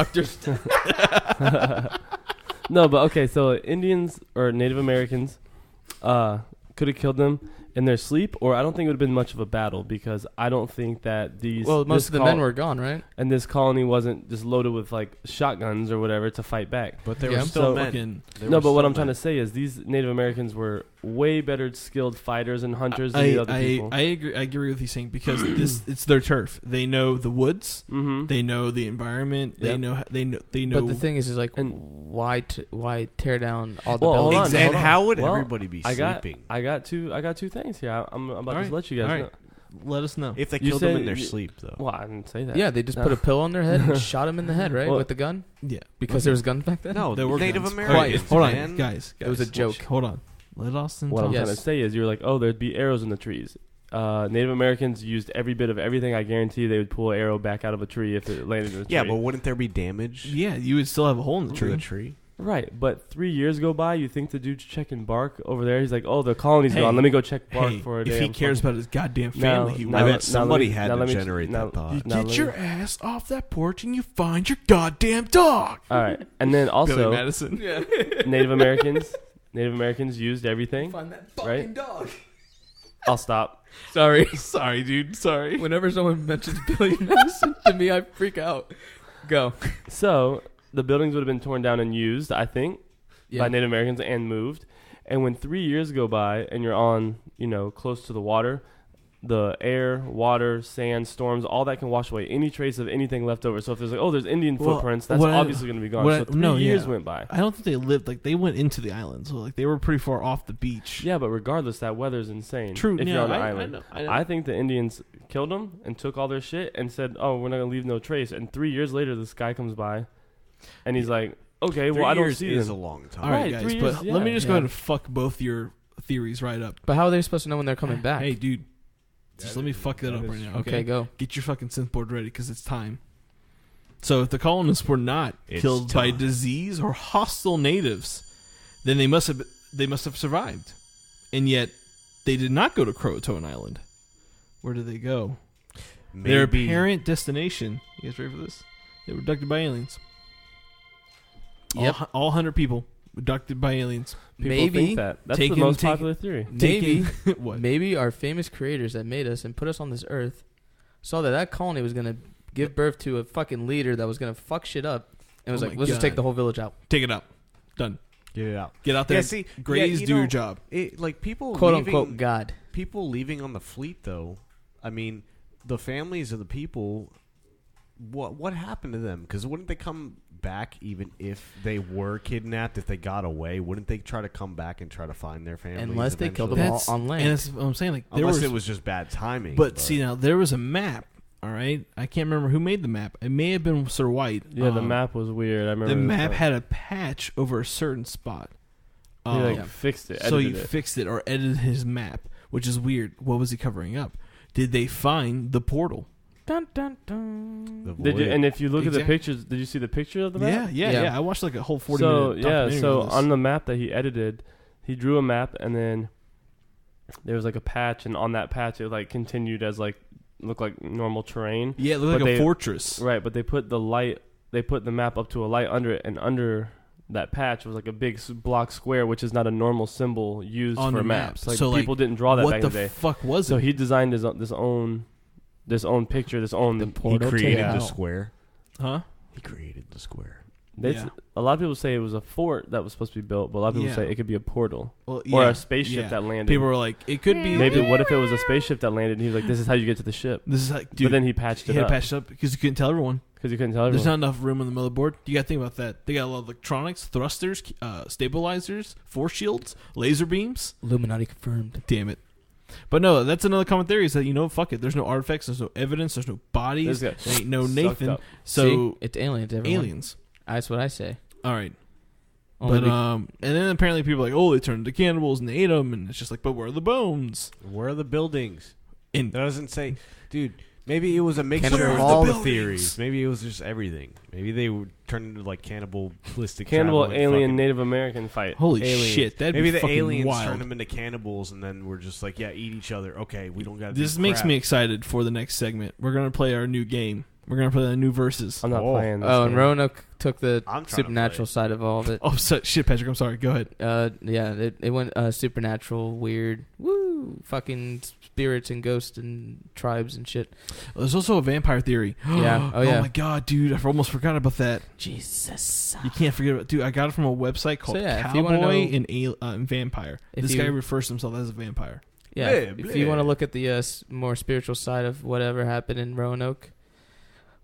No, but okay, so Indians or Native Americans could have killed them in their sleep, or I don't think it would have been much of a battle, because I don't think that most of the men were gone, right? And this colony wasn't just loaded with like shotguns or whatever to fight back. But there were still men. But what I'm trying to say is these Native Americans were way better skilled fighters and hunters than the other people. I agree with you saying, because it's their turf. They know the woods. Mm-hmm. They know the environment. Yep. They know. But the thing is like, why tear down all the buildings? And how would everybody be sleeping? I got two things here. I'm about to let you guys know. Let us know. If they killed them in their sleep, though. Well, I didn't say that. Yeah, they just put a pillow on their head and shot him in the head, right? With the gun? Yeah. Because there was guns back then? No, there were Native Americans. Hold on, guys. It was a joke. Hold on. Let Austin What I'm trying to say is, you're like, oh, there'd be arrows in the trees. Native Americans used every bit of everything. I guarantee they would pull an arrow back out of a tree if it landed in a tree. Yeah, but wouldn't there be damage? Yeah, you would still have a hole in the tree. Right, but 3 years go by, you think the dude's checking bark over there? He's like, oh, the colony's gone. Let me go check bark for a day. If he cares about his goddamn family, he would. I bet somebody had to generate that thought. You get your ass off that porch and you find your goddamn dog. All right, and then also, Billy Madison. Native Americans used everything. Find that fucking dog. I'll stop. Sorry, dude. Sorry. Whenever someone mentions Billy Madison to me, I freak out. Go. So the buildings would have been torn down and used, I think, by Native Americans and moved. And when 3 years go by and you're on, close to the water, the air, water, sand, storms, all that can wash away any trace of anything left over. So if there's there's Indian footprints, that's obviously going to be gone. So 3 years went by. I don't think they lived, they went into the island. So, they were pretty far off the beach. Yeah, but regardless, that weather's insane. True. If you're on the I island. know. I think the Indians killed them and took all their shit and said, oh, we're not going to leave no trace. And 3 years later, this guy comes by and he's like, okay, well, I don't see is them. a long time. All right, guys, but let me just go ahead and fuck both your theories right up. But how are they supposed to know when they're coming back? Hey, dude. Just let me fuck that up right now. Okay, go. Get your fucking synth board ready because it's time. So if the colonists were not killed by disease or hostile natives, then they must have survived. And yet they did not go to Croatoan Island. Where did they go? Their apparent destination. You guys ready for this? They were abducted by aliens. Yep. All 100 people abducted by aliens. People think that. That's the most popular theory. Maybe our famous creators that made us and put us on this earth saw that colony was going to give birth to a fucking leader that was going to fuck shit up. And was let's just take the whole village out. Take it out. Done. Get it out. Get out there. Graze, do your job. People quote leaving, unquote God. People leaving on the fleet, though. I mean, the families of the people. What happened to them? Because wouldn't they come back even if they were kidnapped? If they got away, wouldn't they try to come back and try to find their families? Unless they killed them all on land. And that's what I'm saying. Unless it was just bad timing. But see, now there was a map. All right, I can't remember who made the map. It may have been Sir White. Yeah, the map was weird. I remember the map had a patch over a certain spot. He fixed it. So he fixed it or edited his map, which is weird. What was he covering up? Did they find the portal? Dun, dun, dun. And if you look at the pictures, did you see the picture of the map? Yeah. I watched a whole 40-minute documentary. So on the map that he edited, he drew a map, and then there was a patch, and on that patch it continued as looked like normal terrain. Yeah, it looked like a fortress. Right, but they put the map up to a light under it, and under that patch was a big block square, which is not a normal symbol used on for maps. So people didn't draw that back in the day. What the fuck was it? So he designed this own picture, He created the square. Huh? He created the square. A lot of people say it was a fort that was supposed to be built, but a lot of people say it could be a portal or a spaceship that landed. People were like, it could be. Maybe what if it was a spaceship that landed? And he was like, this is how you get to the ship. This is dude. But then he patched it up. Patched it up because you couldn't tell everyone. There's not enough room on the motherboard. You got to think about that. They got a lot of electronics, thrusters, stabilizers, force shields, laser beams. Illuminati confirmed. Damn it. But no, that's another common theory is that, fuck it. There's no artifacts. There's no evidence. There's no bodies. There ain't no Nathan. So see, it's aliens, everyone. Aliens. That's what I say. All right. And then apparently people are like, they turned into cannibals and they ate them. And it's just but where are the bones? Where are the buildings? And that doesn't say, dude. Maybe it was a mixture of all the theories. Maybe it was just everything. Maybe they would turn into cannibalistic cannibal alien Native American fight. Holy shit! That'd maybe be the aliens wild. turned them into cannibals, and then we're just eat each other. Okay, we don't got. This makes me excited for the next segment. We're gonna play our new game. We're gonna play the new verses. I'm not playing. This and Roanoke took the supernatural side of all of it. Oh shit, Patrick. I'm sorry. Go ahead. It went supernatural, weird, fucking spirits and ghosts and tribes and shit. There's also a vampire theory. Yeah. Oh my god, dude! I almost forgot about that. Jesus. You can't forget about, dude. I got it from a website called Cowboy and Vampire. This guy refers to himself as a vampire. Yeah. If you want to look at the more spiritual side of whatever happened in Roanoke,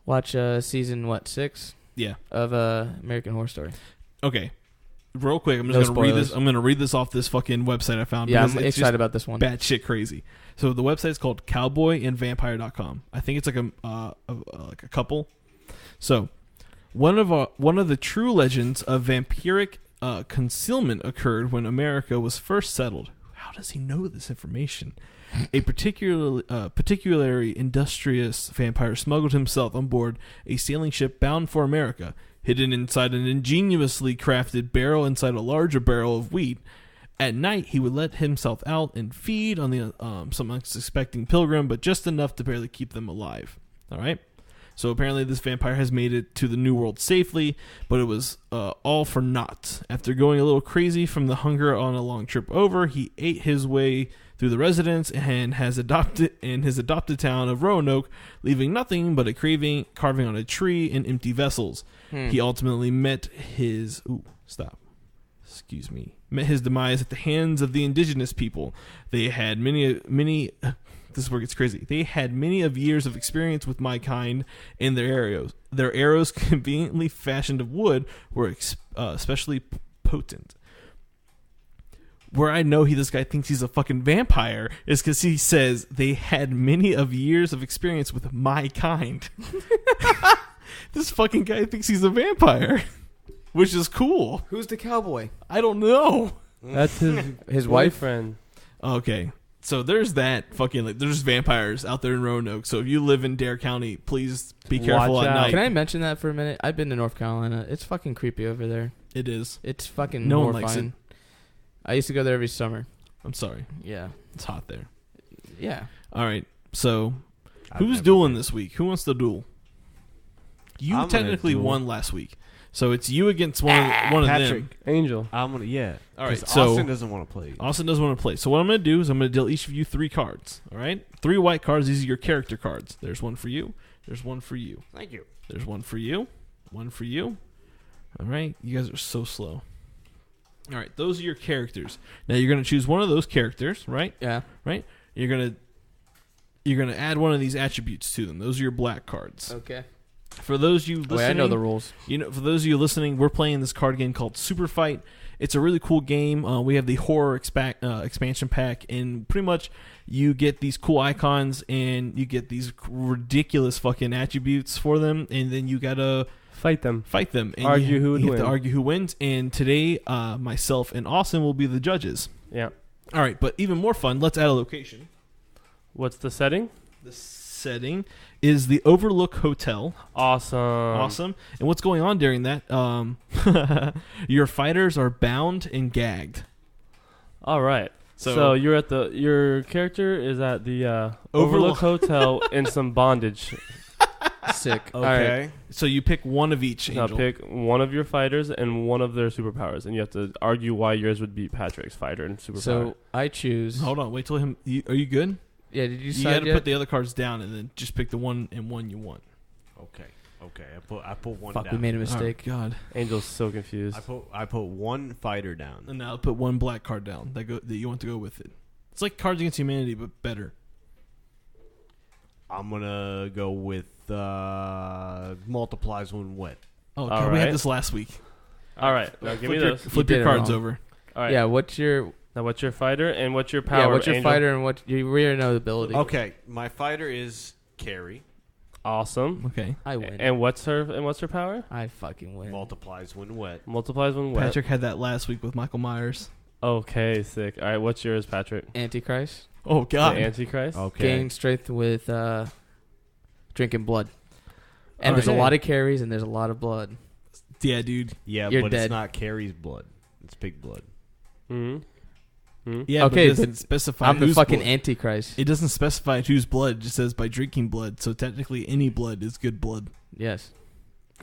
watch season 6? Yeah. Of American Horror Story. Okay. Real quick, I'm just gonna read this. I'm gonna read this off this fucking website I found. Yeah, I'm excited about this one. Batshit crazy. So the website's called cowboyandvampire.com. I think it's a couple. So one of the true legends of vampiric concealment occurred when America was first settled. How does he know this information? A particularly industrious vampire smuggled himself on board a sailing ship bound for America. Hidden inside an ingeniously crafted barrel inside a larger barrel of wheat. At night, he would let himself out and feed on the some unsuspecting pilgrim, but just enough to barely keep them alive. All right? So apparently this vampire has made it to the New World safely, but it was all for naught. After going a little crazy from the hunger on a long trip over, he ate his way through the residents and his adopted town of Roanoke, leaving nothing but a carving on a tree and empty vessels. He ultimately met his demise at the hands of the indigenous people. They had many. This is where it gets crazy. They had many of years of experience with my kind, and their arrows. Their arrows, conveniently fashioned of wood, were especially potent. Where I know this guy thinks he's a fucking vampire is because he says they had many of years of experience with my kind. This fucking guy thinks he's a vampire, which is cool. Who's the cowboy? I don't know. That's His wife? boyfriend. Okay. So there's that fucking there's vampires out there in Roanoke. So if you live in Dare County, please be careful Watch at out. night. Can I mention that for a minute? I've been to North Carolina. It's fucking creepy over there. It is. It's fucking No one horrifying. likes I used to go there every summer. I'm sorry. Yeah. It's hot there. Yeah. All right. So I've who's never dueling been. this week? Who wants to duel? You I'm gonna technically duel. won last week. So it's you against one of Patrick. them. Angel. I'm gonna All right. 'cause So Austin doesn't want to play. Austin doesn't want to play. So what I'm going to do is I'm going to deal each of you 3 cards. All right? 3 white cards. These are your character cards. There's one for you. There's one for you. Thank you. There's one for you. One for you. All right? You guys are so slow. All right. Those are your characters. Now you're going to choose one of those characters, right? Yeah. Right? You're going to add one of these attributes to them. Those are your black cards. Okay. For those of you listening, I know the rules. for those of you listening, we're playing this card game called Super Fight. It's a really cool game. We have the horror expansion pack, and pretty much you get these cool icons and you get these ridiculous fucking attributes for them, and then you gotta Fight them. and Argue who would you have to win. argue who wins. And today, myself and Austin will be the judges. Yeah. All right, but even more fun. Let's add a location. What's the setting? The setting is the Overlook Hotel. Awesome. Awesome. And what's going on during that? Your fighters are bound and gagged. All right. So- So you're at your character is at the Overlook- Overlook Hotel in some bondage. Sick. Okay. All right. So you pick one of each. Now Angel. pick one of your fighters and one of their superpowers, and you have to argue why yours would beat Patrick's fighter and superpower. So I choose. Hold on. Wait till him. Are you good? Yeah. Did you You decide got to yet? put the other cards down and then just pick the one and one you want. Okay. I put one Fuck, down. we made a mistake. Oh, God. Angel's so confused. I put one fighter down. And now put one black card down that you want to go with it. It's like Cards Against Humanity, but better. I'm gonna go with multiplies when wet. Oh, All God, we had right. this last week. All right. Now give me Flip your, those. flip You your did it cards wrong. over. All right. Yeah. What's your Now what's your fighter and what's your power? Yeah. What's your Angel? fighter and what you already know the ability. Okay, my fighter is carry. Awesome. Okay. I win. And what's her power? I fucking win. Multiplies when wet. Multiplies when wet. Patrick had that last week with Michael Myers. Okay, sick. All right, what's yours, Patrick? Antichrist. Oh, God. The Antichrist. Okay. Gain strength with drinking blood. And All there's right. a lot of carries and there's a lot of blood. Yeah, dude. Yeah, You're but dead. it's not carry's blood. It's pig blood. Mm-hmm. Yeah, Okay, but it doesn't but specify I'm the whose fucking blood. Antichrist. It doesn't specify whose blood. It just says by drinking blood. So technically, any blood is good blood. Yes.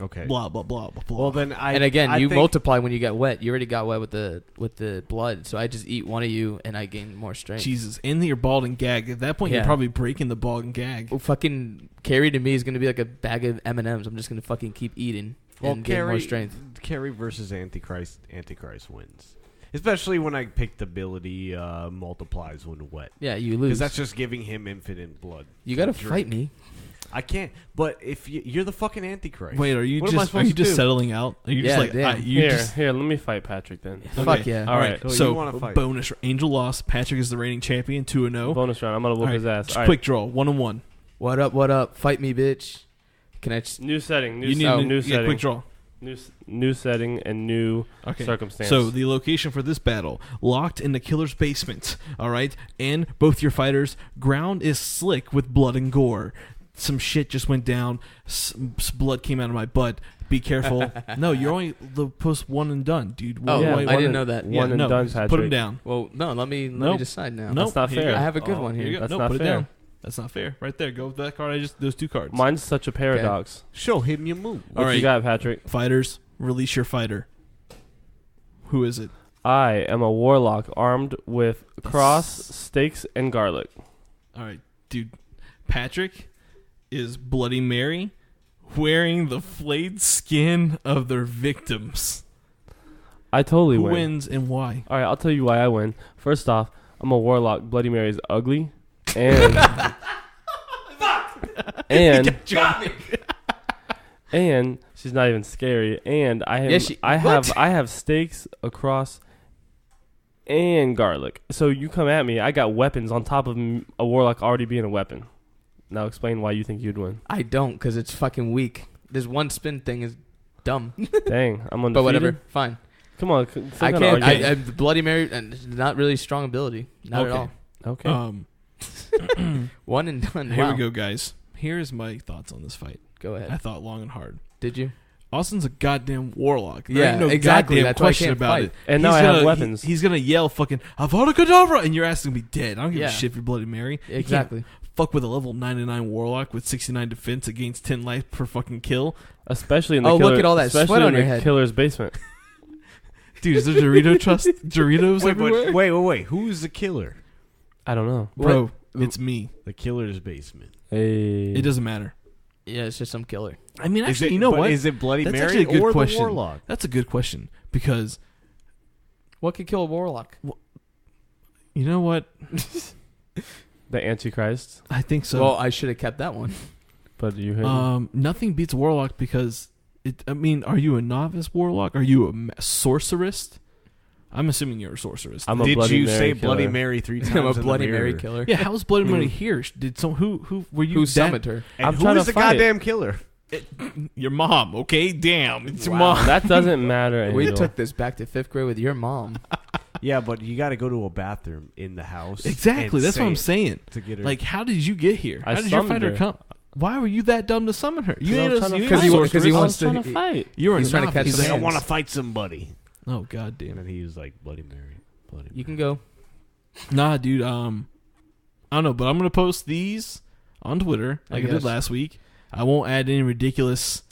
Okay. Blah blah blah blah blah. Well, then And again, you think- multiply when you get wet. You already got wet with the blood, so I just eat one of you and I gain more strength. Jesus, and you're bald and gag. At that point, you're Yeah. probably breaking the bald and gag. Well, fucking carry to me is gonna be like a bag of M&Ms. I'm just gonna fucking keep eating and gain more strength. Carry versus Antichrist. Antichrist wins. Especially when I picked ability multiplies when wet. Yeah, you Because lose. that's just giving him infinite blood. You to gotta drink. fight me. I can't. But if you're the fucking Antichrist. Wait, are you What am I just supposed to do? settling out? Are you Yeah, just like damn. you Here, just let me fight Patrick then. Fuck yeah. All right. So you So wanna fight. bonus Angel lost. Patrick is the reigning champion, 2-0. Bonus round. I'm gonna whoop All right, his ass. just All right. quick draw, 1-on-1. What up? What up? Fight me, bitch. Can I? Just, New setting. New You need setting. to New yeah, setting. quick draw. New setting and new Okay. circumstance. So the location for this battle, locked in the killer's basement. All right, and both your fighters. Ground is slick with blood and gore. Some shit just went down. Blood came out of my butt. Be careful. No, you're only the post one and done, dude. Oh, yeah, I didn't know that. One and no, done, just Patrick. Put him down. well, no. Let me Nope. decide now. No, That's not here you fair. go. I have a good one Here here. you go. That's No, not put fair. it down. That's not fair. Right there. Go with that card. Those 2 cards. Mine's such a paradox. Show him your move. What All right. you got, Patrick? Fighters, release your fighter. Who is it? I am a warlock armed with cross, stakes, and garlic. All right, dude. Patrick is Bloody Mary wearing the flayed skin of their victims. I totally Who win. wins and why? All right, I'll tell you why I win. First off, I'm a warlock. Bloody Mary's ugly, and and she's not even scary. And I have stakes across and garlic. So you come at me, I got weapons on top of a warlock already being a weapon. Now explain why you think you'd win. I don't, because it's fucking weak. This one spin thing is dumb. Dang, I'm undefeated. But whatever, fine. Come on, I can't. I Bloody Mary, and not really strong ability. Not at all. Okay. One and done. Here Wow. we go, guys. Here's my thoughts on this fight. Go ahead. I thought long and hard. Did you? Austin's a goddamn warlock. There Yeah, ain't no exactly. goddamn That's why I question can't about fight. it. And now I have weapons. He's gonna yell fucking Avada Kedavra, and your ass is gonna be dead. I don't give a Yeah. shit if you're Bloody Mary. You Exactly. can't fuck with a level 99 warlock with 69 defense against 10 life per fucking kill. Especially in the look at all that especially sweat in on your the head. killer's basement. Dude, is there Doritos everywhere? Wait. Who's the killer? I don't know. Bro, it's me. The killer's basement. Hey. It doesn't matter. Yeah, it's just some killer. I mean, Is actually, it, you know but what? Is it Bloody That's Mary actually a good or question. the warlock? That's a good question because What could kill a warlock? you know what? The Antichrist. I think so. Well, I should have kept that one. But you heard Nothing beats warlock because I mean, are you a novice warlock? Are you a sorceress? I'm assuming you're a sorceress. I'm a Did Bloody you Mary say killer. Bloody Mary 3 times? I'm a in the Bloody Mary mirror? killer. Yeah, how was Bloody Mary here? Did some who were you? Who that- summoned her? And I'm who trying is to the fight. goddamn killer? Your mom. Okay, damn, it's your Wow. mom. That doesn't matter. We Angel. took this back to 5th grade with your mom. Yeah, but you got to go to a bathroom in the house. Exactly. and That's what say I'm it saying. To get her. Like, how did you get here? I How did your summoned fighter her. come? Why were you that dumb to summon her? You I ain't was a- trying to you ain't fight. a 'Cause he sorceress. wants I was to- trying to fight. You're a He's trying to catch novice. the He's like, I hands. want to fight somebody. Oh god damn And it. he was like, Bloody Mary. Bloody Mary. You can go. Nah, dude. I don't know, but I'm gonna post these on Twitter like I did guess. last week. I won't add any ridiculous.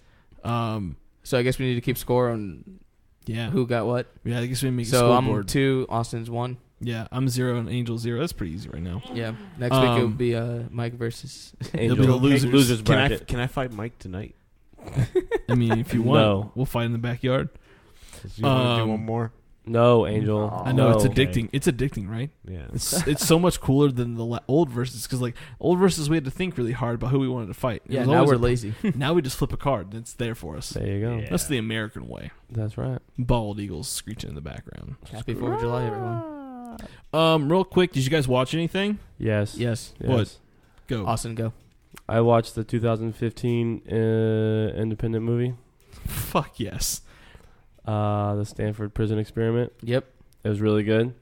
So I guess we need to keep score on Yeah. who got what. Yeah, I guess we make a So I'm scoreboard. 2, Austin's 1. Yeah, I'm 0 and Angel 0. That's pretty easy right now. Yeah. Next week it will Um, be Mike versus. It'll be the losers. bracket. Can I fight Mike tonight? I mean, if you want, No. we'll fight in the backyard. You want to do Um, one more? No, Angel. I know it's No. addicting. It's addicting, right? Yeah. It's so much cooler than the old verses because like old verses we had to think really hard about who we wanted to fight. It Yeah, was now always we're a- lazy. Now we just flip a card and it's there for us. There you go. Yeah. That's the American way. That's right. Bald eagles screeching in the background. Happy 4th of July, everyone. Real quick, did you guys watch anything? Yes. Yes. Yes. What? Go. Austin, go. I watched the 2015 independent movie, Fuck yes. the Stanford Prison Experiment. Yep. It was really good.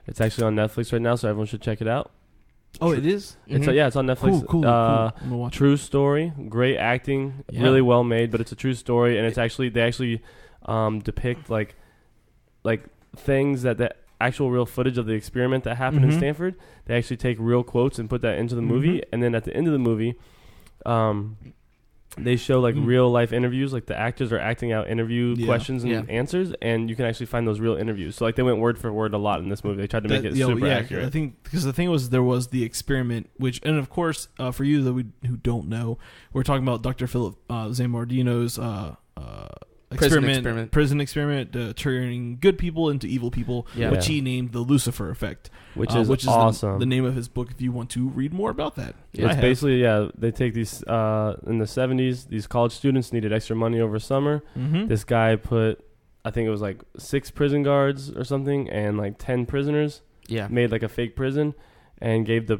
It's actually on Netflix right now, so everyone should check it out. Oh, it is? It's Mhm. yeah, it's on Netflix. Cool. I'm gonna watch it. True story, great acting, Yeah. really well made, but it's a true story, and it's actually they actually depict like things that the actual real footage of the experiment that happened in Mhm. Stanford. They actually take real quotes and put that into the movie, Mhm. and then at the end of the movie, they show like real life interviews, like the actors are acting out interview Yeah. questions and Yeah. answers, and you can actually find those real interviews. So like they went word for word a lot in this movie. They tried to make it super I accurate. think because the thing was there was the experiment, which and of course for you who don't know, we're talking about Dr. Philip Zamordino's prison experiment, turning good people into evil people, Yeah. which he named the Lucifer effect, which is awesome. the name of his book. If you want to read more about that, Yeah, It's basically, they take these, in the 70s, these college students needed extra money over summer. Mm-hmm. This guy put, I think it was like 6 prison guards or something and like 10 prisoners, Yeah. made like a fake prison and gave the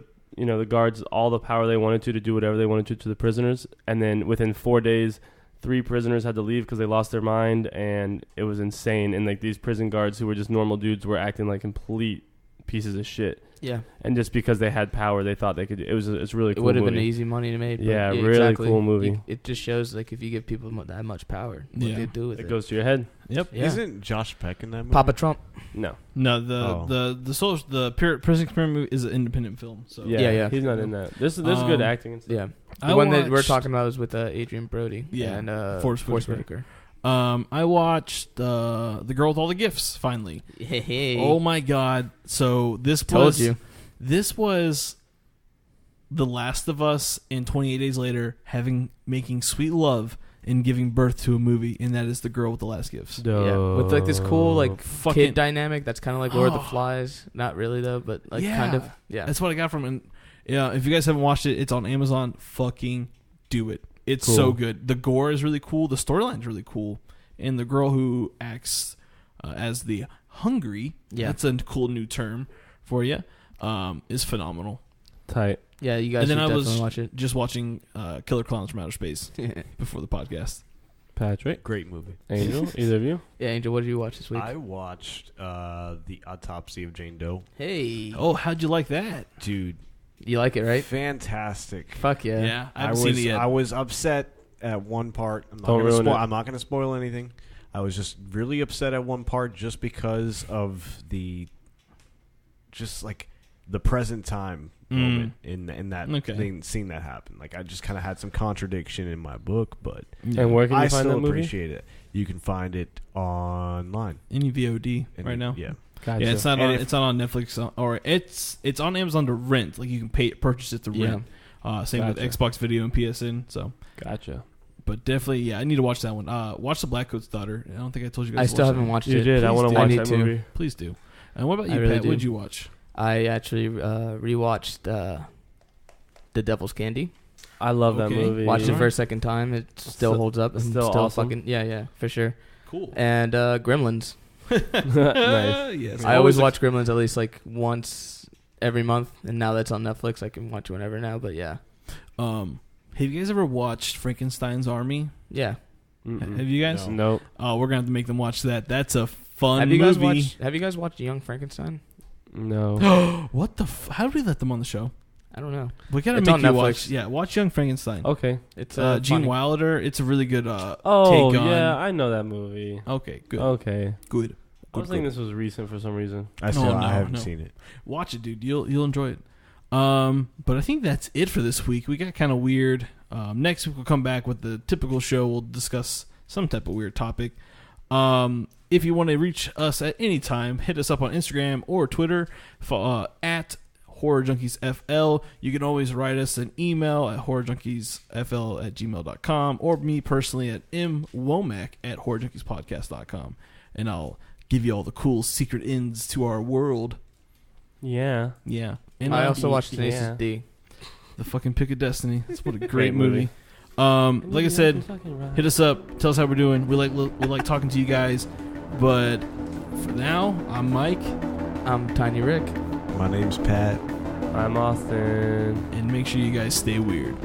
guards all the power they wanted to do whatever they wanted to the prisoners. And then within 4 days, 3 prisoners had to leave because they lost their mind, and it was insane. And like these prison guards who were just normal dudes were acting like complete pieces of shit. Yeah. And just because they had power, they thought they could. It's really cool. It would have movie. been easy money to make. Yeah, really cool movie. It just shows like if you give people that much power, what Yeah. they do with it. It goes to your head. Yep. Yeah. Isn't Josh Peck in that movie? Papa Trump. No. No, Oh. the prison experiment movie is an independent film. So Yeah. He's not in that. This is good acting and stuff. Yeah. I The one that we're watched- talking about is with Adrian Brody. Yeah, And Forrest Forrest Whitaker. Whitaker. I watched The Girl with All the Gifts finally. Hey. Oh my god! So this was The Last of Us and 28 Days Later making sweet love and giving birth to a movie, and that is The Girl with the Last Gifts. Yeah, with like this cool like Fucking kid dynamic that's kind of like Lord of the Flies. Not really though, but like kind of. Yeah, that's what I got from it. Yeah, if you guys haven't watched it, it's on Amazon. Fucking do it. It's so good. The gore is really cool. The storyline is really cool, and the girl who acts as the Hungry, that's a cool new term for you, is phenomenal. Tight. Yeah, you guys should definitely watch it. Just watching Killer Clowns from Outer Space before the podcast. Patrick, great movie. Angel, either of you? Yeah, Angel, what did you watch this week? I watched The Autopsy of Jane Doe. Hey. Oh, how'd you like that, dude? You like it, right? Fantastic. Fuck yeah. Yeah, I haven't seen it yet. I was upset at one part. I'm not going to spoil anything. I was just really upset at one part just because of the present time moment in that thing, seeing that happen. Like I just kind of had some contradiction in my book, but and where can you find that movie? I still appreciate it. You can find it online. Any VOD right now? Yeah. Gotcha. Yeah, it's not on Netflix or it's on Amazon to rent. Like you can purchase it to rent. Same with Xbox Video and PSN. So gotcha. But definitely, I need to watch that one. Watch The Blackcoat's Daughter. I don't think I told you guys. I still haven't watched it. You did. I want to watch that movie. Please do. And what about you, Pat? What did you watch? I actually rewatched The Devil's Candy. I love that movie. Watched it for a second time. It still holds up. It's still awesome. Fucking yeah, for sure. Cool. And Gremlins. Nice. Yes. I always watch Gremlins at least like once every month, and now that's on Netflix. I can watch it whenever now. But yeah. Have you guys ever watched Frankenstein's Army? Yeah. Have you guys? Nope. Oh, we're gonna have to make them watch that. That's a fun movie. Have you guys watched Young Frankenstein? No. What the? How did we let them on the show? I don't know. We gotta make you watch. Yeah, watch Young Frankenstein. Okay. It's Gene Wilder. It's a really good take yeah, I know that movie. Okay, good. Okay. Good. I was thinking this was recent for some reason. I haven't seen it. Watch it, dude. You'll enjoy it. But I think that's it for this week. We got kind of weird. Next week we'll come back with the typical show. We'll discuss some type of weird topic. If you want to reach us at any time, hit us up on Instagram or Twitter at HorrorJunkiesFL. You can always write us an email at horrorjunkiesfl@gmail.com or me personally at mwomack@horrorjunkiespodcast.com. And I'll give you all the cool secret ends to our world. Yeah. Yeah. And I also watched Tenacious D. The fucking Pick of Destiny. That's what a great movie. Like I said, hit us up. Tell us how we're doing. We like talking to you guys. But for now, I'm Mike. I'm Tiny Rick. My name's Pat. I'm Austin. And make sure you guys stay weird.